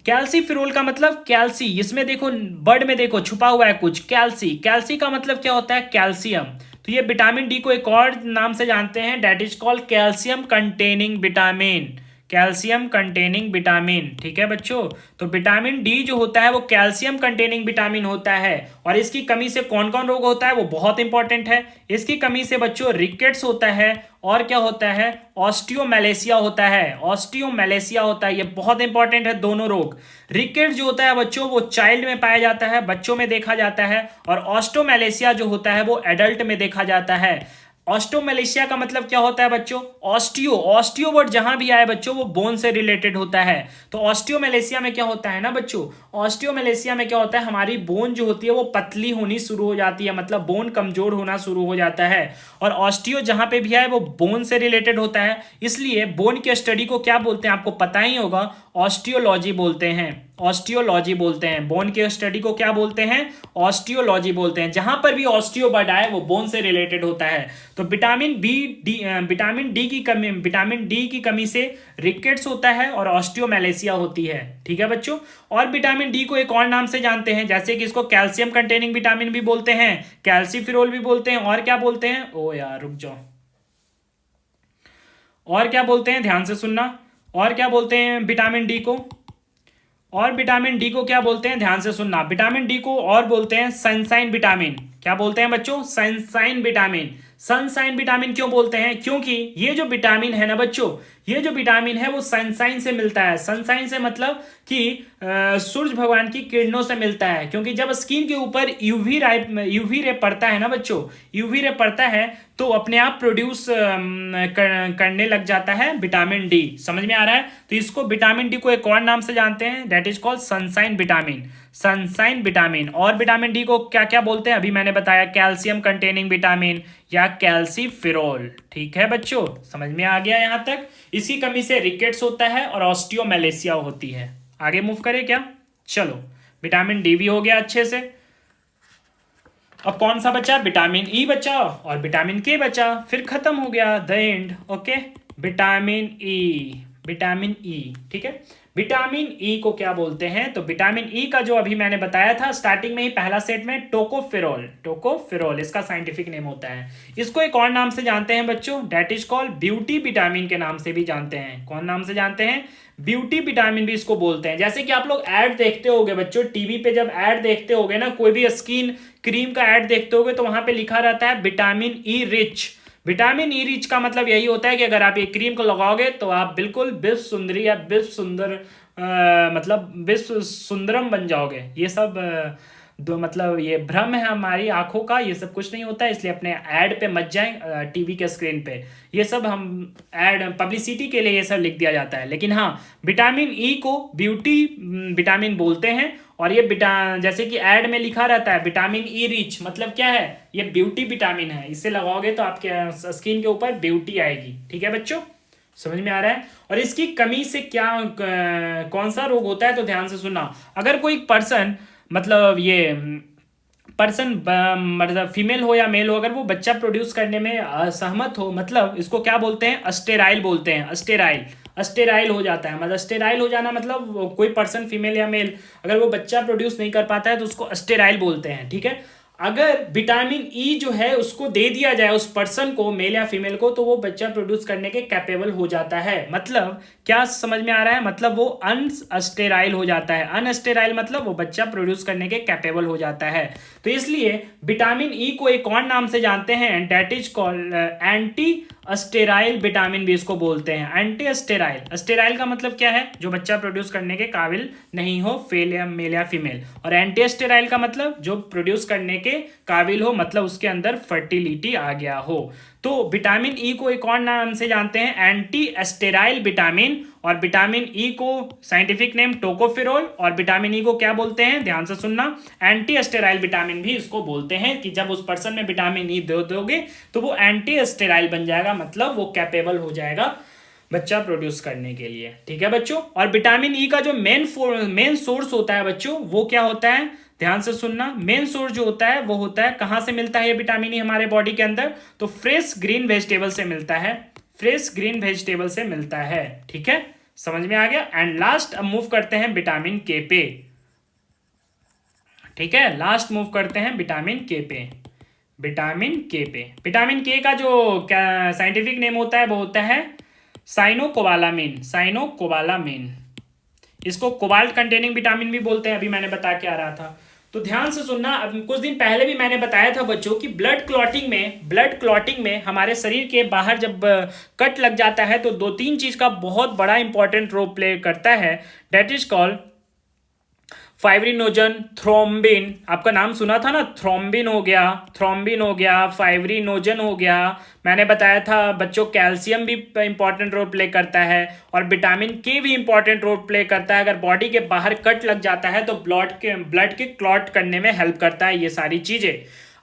कैल्सीफिरोल का मतलब कैल्सी, इसमें देखो वर्ड में देखो छुपा हुआ है कुछ, कैल्सी। कैल्सी का मतलब क्या होता है, कैल्शियम। तो ये विटामिन डी को एक और नाम से जानते हैं, that is called calcium containing vitamin. Calcium containing vitamin. ठीक है बच्चों, तो विटामिन डी जो होता है वो कैल्शियम कंटेनिंग विटामिन होता है। और इसकी कमी से कौन कौन रोग होता है वो बहुत इंपॉर्टेंट है। इसकी कमी से बच्चों रिकेट्स होता है, और क्या होता है, ऑस्टियोमैलेशिया होता है। ऑस्टियोमैलेशिया होता है, ये बहुत इंपॉर्टेंट है दोनों रोग। रिकेट जो होता है बच्चों वो चाइल्ड में पाया जाता है, बच्चों में देखा जाता है, और ऑस्टियोमैलेशिया जो होता है वो एडल्ट में देखा जाता है। ऑस्टियोमैलेशिया का मतलब क्या होता है बच्चों, ऑस्टियो वर्ड जहां भी आए बच्चों वो बोन से रिलेटेड होता है। तो ऑस्टियोमैलेशिया में क्या होता है ना बच्चों, ऑस्टियोमैलेशिया में क्या होता है, हमारी बोन जो होती है वो पतली होनी शुरू हो जाती है, मतलब बोन कमजोर होना शुरू हो जाता है। और ऑस्टियो जहां पे भी आए वो बोन से रिलेटेड होता है, इसलिए बोन की स्टडी को क्या बोलते हैं आपको पता ही होगा, ऑस्टियोलॉजी बोलते हैं। ऑस्टियोलॉजी बोलते हैं, बोन के स्टडी को क्या बोलते हैं, ऑस्टियोलॉजी बोलते हैं। जहां पर भी ऑस्टियो वर्ड आए वो बोन से रिलेटेड होता है। तो विटामिन डी की कमी से रिकेट्स होता है और ऑस्टियोमैलेशिया होती है। ठीक है बच्चों, और विटामिन डी को एक और नाम से जानते हैं, जैसे कि इसको कैल्शियम कंटेनिंग विटामिन भी बोलते हैं, कैल्सीफिरोल भी बोलते हैं, और क्या बोलते हैं, ओ यार रुक जाओ, और क्या बोलते हैं, ध्यान से सुनना, और क्या बोलते हैं विटामिन डी को, और विटामिन डी को क्या बोलते हैं, ध्यान से सुनना, विटामिन डी को और बोलते हैं सनशाइन विटामिन। क्या बोलते हैं बच्चों, सनशाइन विटामिन। सनशाइन विटामिन क्यों बोलते हैं, क्योंकि ये जो विटामिन है ना बच्चों, ये जो विटामिन है वो सनशाइन से मिलता है। सनशाइन से मतलब कि सूरज भगवान की किरणों से मिलता है, क्योंकि जब स्किन के ऊपर यूवी रे पड़ता है ना बच्चों, यूवी रे पड़ता है तो अपने आप प्रोड्यूस करने लग जाता है विटामिन डी। समझ में आ रहा है? तो इसको विटामिन डी को एक और नाम से जानते हैं, that is called sunshine vitamin. Sunshine vitamin. और विटामिन डी को क्या क्या बोलते हैं? अभी मैंने बताया, कैल्शियम कंटेनिंग विटामिन या कैल्सीफिरोल। ठीक है बच्चों, समझ में आ गया यहां तक? इसी कमी से रिकेट्स होता है और ऑस्टियोमेलेसिया होती है। आगे मूव करें क्या? चलो, विटामिन डी भी हो गया अच्छे से। अब कौन सा बचा? विटामिन ई बचा और विटामिन के बचा, फिर खत्म हो गया, the end. Okay, vitamin E, vitamin E. ठीक है, विटामिन ई को क्या बोलते हैं? तो विटामिन ई का जो अभी मैंने बताया था स्टार्टिंग में ही पहला सेट में, टोकोफेरोल। टोकोफेरोल इसका साइंटिफिक नेम होता है। इसको एक और नाम से जानते हैं बच्चों, that is called beauty vitamin के नाम से भी जानते हैं। कौन नाम से जानते हैं? ब्यूटी विटामिन भी इसको बोलते हैं। जैसे कि आप लोग ऐड देखते होगे बच्चों, टीवी पे जब ऐड देखते होगे ना, कोई भी स्किन क्रीम का ऐड देखते होगे तो वहां पे लिखा रहता है vitamin E rich. Vitamin E rich का मतलब यही होता है कि अगर आप ये क्रीम को लगाओगे तो आप बिल्कुल विश्व सुंदरी या विश्व सुंदर मतलब विश्व सुंदरम बन जाओगे। ये सब दो मतलब ये भ्रम है हमारी आंखों का, ये सब कुछ नहीं होता है, इसलिए अपने ऐड पे मत जाएं टीवी के स्क्रीन पे। ये सब हम ऐड पब्लिसिटी के लिए ये सब लिख दिया जाता है। लेकिन हाँ, विटामिन ई को ब्यूटी विटामिन बोलते हैं। और ये जैसे कि ऐड में लिखा रहता है विटामिन ई रिच, मतलब क्या है? ये ब्यूटी विटामिन है, इसे लगाओगे तो आपके स्किन के ऊपर ब्यूटी आएगी। ठीक है बच्चों, समझ में आ रहा है? और इसकी कमी से क्या कौन सा रोग होता है? तो ध्यान से सुनना। अगर कोई पर्सन मतलब ये पर्सन मतलब फीमेल हो या मेल हो, अगर वो बच्चा प्रोड्यूस करने में असहमत हो, मतलब इसको क्या बोलते हैं? अस्टेराइल बोलते हैं। अस्टेराइल, अस्टेराइल हो जाता है। मतलब अस्टेराइल हो जाना मतलब कोई पर्सन फीमेल या मेल अगर वो बच्चा प्रोड्यूस नहीं कर पाता है तो उसको अस्टेराइल बोलते हैं। ठीक है, अगर विटामिन ई जो है उसको दे दिया जाए उस पर्सन को, मेल या फीमेल को, तो वो बच्चा प्रोड्यूस करने के कैपेबल हो जाता है। मतलब क्या समझ में आ रहा है? मतलब वो अनस्टेराइल हो जाता है। अनस्टेराइल मतलब वो बच्चा प्रोड्यूस करने के कैपेबल हो जाता है। तो इसलिए विटामिन ई को एक और नाम से जानते हैं, that is called anti sterile vitamin भी इसको बोलते हैं। एंटी अस्टेराइल, अस्टेराइल का मतलब क्या है? जो बच्चा प्रोड्यूस करने के काबिल नहीं हो, फेल या मेल या फीमेल। और एंटी अस्टेराइल का मतलब जो प्रोड्यूस करने के काबिल हो, मतलब उसके अंदर फर्टिलिटी आ गया हो। तो विटामिन ई को एक और नाम से जानते हैं, एंटी एस्टेराइल विटामिन। और विटामिन ई को साइंटिफिक नेम टोकोफेरोल। और विटामिन ई को क्या बोलते हैं? ध्यान से सुनना, एंटी एस्टेराइल विटामिन भी इसको बोलते हैं। कि जब उस पर्सन में विटामिन ई दे दोगे तो वो एंटी एस्टेराइल बन जाएगा, मतलब वो कैपेबल हो जाएगा बच्चा प्रोड्यूस करने के लिए। ठीक है बच्चों, और विटामिन ई का जो मेन सोर्स होता है बच्चों, वो क्या होता है? ध्यान से सुनना, मेन सोर्स जो होता है वो होता है, कहां से मिलता है ये विटामिन ई हमारे बॉडी के अंदर? तो फ्रेश ग्रीन वेजिटेबल से मिलता है। फ्रेश ग्रीन वेजिटेबल से मिलता है। ठीक है, समझ में आ गया? एंड लास्ट अब मूव करते हैं विटामिन के पे। ठीक है, लास्ट मूव करते हैं विटामिन के पे। विटामिन के पे, विटामिन के का जो क्या साइंटिफिक नेम होता है वो होता है साइनोकोबालामिन। साइनोकोबालामिन, इसको कोबाल्ट कंटेनिंग विटामिन भी बोलते हैं, अभी मैंने बता के आ रहा था। तो ध्यान से सुनना, अब कुछ दिन पहले भी मैंने बताया था बच्चों कि ब्लड क्लॉटिंग में हमारे शरीर के बाहर जब कट लग जाता है तो दो तीन चीज का बहुत बड़ा इंपॉर्टेंट रोल प्ले करता है, that is called fibrinogen, thrombin. आपका नाम सुना था ना, थ्रोम्बिन हो गया, फाइब्रिनोजन हो गया। मैंने बताया था बच्चों कैल्शियम भी इंपॉर्टेंट रोल प्ले करता है, और विटामिन के भी इंपॉर्टेंट रोल प्ले करता है। अगर बॉडी के बाहर कट लग जाता है तो ब्लड के क्लॉट करने में हेल्प करता है ये सारी चीजें।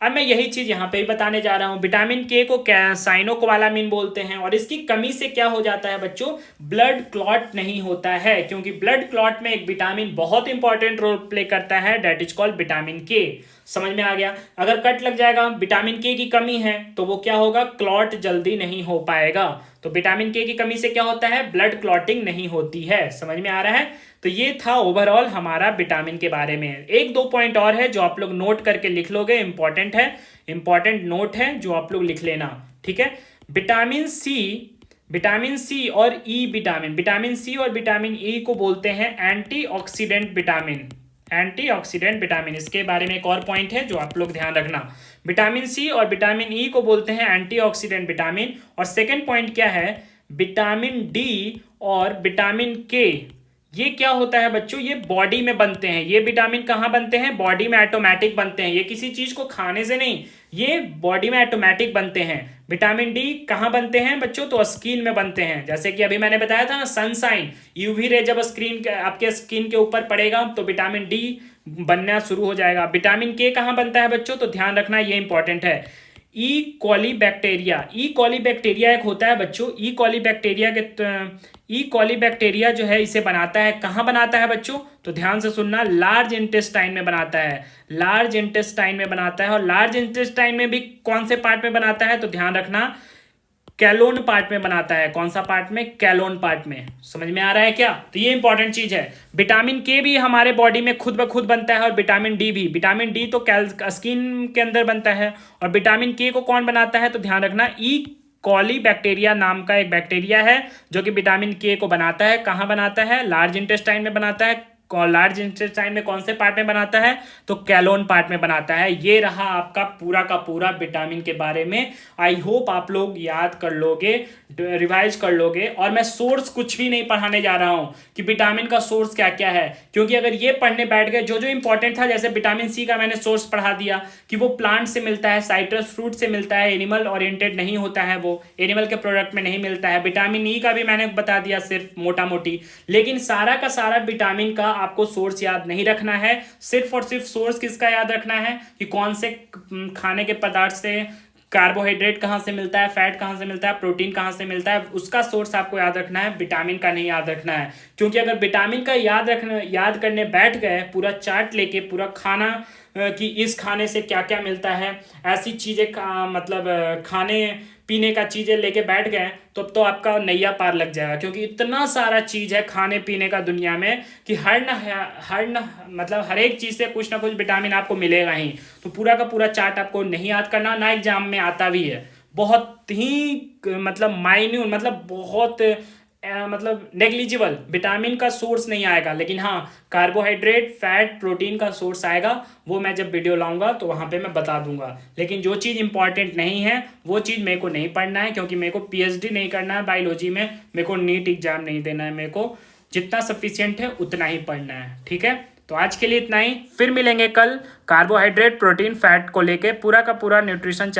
अब मैं यही चीज यहाँ पे भी बताने जा रहा हूँ। विटामिन के को साइनोकोबालामिन बोलते हैं, और इसकी कमी से क्या हो जाता है बच्चों? ब्लड क्लॉट नहीं होता है, क्योंकि ब्लड क्लॉट में एक विटामिन बहुत इंपॉर्टेंट रोल प्ले करता है, डेट इज कॉल्ड विटामिन के। समझ में आ गया? अगर कट लग जाएगा, विटामिन के की कमी है, तो वो क्या होगा? क्लॉट जल्दी नहीं हो पाएगा। तो विटामिन के की कमी से क्या होता है? ब्लड क्लॉटिंग नहीं होती है। समझ में आ रहा है? तो ये था ओवरऑल हमारा विटामिन के बारे में। एक दो पॉइंट और है जो आप लोग नोट करके लिख लोगे, इंपॉर्टेंट है, इंपॉर्टेंट नोट है जो आप लोग लिख लेना। ठीक है, विटामिन सी और ई विटामिन सी और विटामिन ई को बोलते हैं एंटीऑक्सीडेंट विटामिन। एंटीऑक्सीडेंट विटामिन, इसके बारे में एक और पॉइंट है जो आप लोग ध्यान रखना। विटामिन सी और विटामिन ई को बोलते हैं एंटीऑक्सीडेंट विटामिन। और सेकेंड पॉइंट क्या है? विटामिन डी और विटामिन के, ये क्या होता है बच्चों, ये बॉडी में बनते हैं। ये विटामिन कहाँ बनते हैं, बॉडी में ऑटोमेटिक बनते हैं, ये किसी चीज को खाने से नहीं, ये बॉडी में ऑटोमेटिक बनते हैं। विटामिन डी कहाँ बनते हैं बच्चों, तो स्किन में बनते हैं। जैसे कि अभी मैंने बताया था ना, सनसाइन, यूवी रे जब आपके स्किन के ऊपर पड़ेगा तो विटामिन डी बनना शुरू हो जाएगा। विटामिन के कहाँ बनता है बच्चों, तो ध्यान रखना ये इंपॉर्टेंट है। ई कॉली बैक्टीरिया, ई कॉली बैक्टीरिया एक होता है बच्चों, ई कॉली बैक्टीरिया जो है इसे बनाता है, कहाँ बनाता है बच्चों, तो ध्यान से सुनना, लार्ज इंटेस्टाइन में बनाता है, लार्ज इंटेस्टाइन में बनाता है। और लार्ज इंटेस्टाइन में भी कौन से पार्ट में बनाता है, तो ध्यान रखना, कैलोन पार्ट में बनाता है। कौन सा पार्ट में, कैलोन पार्ट में। समझ में आ रहा है क्या, तो ये इंपॉर्टेंट चीज है। विटामिन के भी हमारे बॉडी में खुद ब खुद बनता है, और विटामिन डी भी। विटामिन डी तो स्किन के अंदर बनता है, और विटामिन के को कौन बनाता है, तो ध्यान रखना, ई कॉली बैक्टीरिया नाम का एक बैक्टीरिया है जो कि विटामिन के को बनाता है। कहाँ बनाता है, लार्ज इंटेस्टाइन में बनाता है। लार्ज इंटेस्टाइन में कौन से पार्ट में बनाता है, तो कैलोन पार्ट में बनाता है। ये रहा आपका पूरा का पूरा विटामिन के बारे में। आई होप आप लोग याद कर लोगे, रिवाइज कर लोगे। और मैं सोर्स कुछ भी नहीं पढ़ाने जा रहा हूँ कि विटामिन का सोर्स क्या क्या है, क्योंकि अगर ये पढ़ने बैठ गए, जो जो इंपॉर्टेंट था, जैसे विटामिन सी का मैंने सोर्स पढ़ा दिया कि वो प्लांट से मिलता है, साइट्रस फ्रूट से मिलता है, एनिमल ओरिएंटेड नहीं होता है, वो एनिमल के प्रोडक्ट में नहीं मिलता है। विटामिन ई का भी मैंने बता दिया सिर्फ मोटा मोटी, लेकिन सारा का सारा विटामिन का आपको सोर्स याद नहीं रखना है। सिर्फ और सिर्फ सोर्स किसका याद रखना है, कि कौन से खाने के पदार्थ से कार्बोहाइड्रेट कहाँ से मिलता है, फैट कहाँ से मिलता है, प्रोटीन कहाँ से मिलता है, उसका सोर्स आपको याद रखना है, विटामिन का नहीं याद रखना है। क्योंकि अगर विटामिन का याद करने बैठ गए, पूरा चार्ट लेके, पूरा खाना कि इस खाने से क्या क्या मिलता है, ऐसी चीज़ें मतलब खाने पीने का चीज़ें लेके बैठ गए, तो आपका नैया पार लग जाएगा। क्योंकि इतना सारा चीज़ है खाने पीने का दुनिया में कि मतलब हर एक चीज़ से कुछ ना कुछ विटामिन आपको मिलेगा ही। तो पूरा का पूरा चार्ट आपको नहीं याद करना, ना एग्जाम में आता भी है। बहुत ही मतलब माइन्यूट, मतलब बहुत मतलब नेग्लिजिबल विटामिन का सोर्स नहीं आएगा, लेकिन हाँ कार्बोहाइड्रेट, फैट, प्रोटीन का सोर्स आएगा। वो मैं जब वीडियो लाऊंगा तो वहाँ पे मैं बता दूंगा। लेकिन जो चीज़ इंपॉर्टेंट नहीं है वो चीज़ मेरे को नहीं पढ़ना है, क्योंकि मेरे को पीएचडी नहीं करना है बायोलॉजी में, मेरे को नीट एग्जाम नहीं देना है, मेरे को जितना सफिशियंट है उतना ही पढ़ना है। ठीक है, तो आज के लिए इतना ही, फिर मिलेंगे कल कार्बोहाइड्रेट, प्रोटीन, फैट को लेके पूरा का पूरा न्यूट्रिशन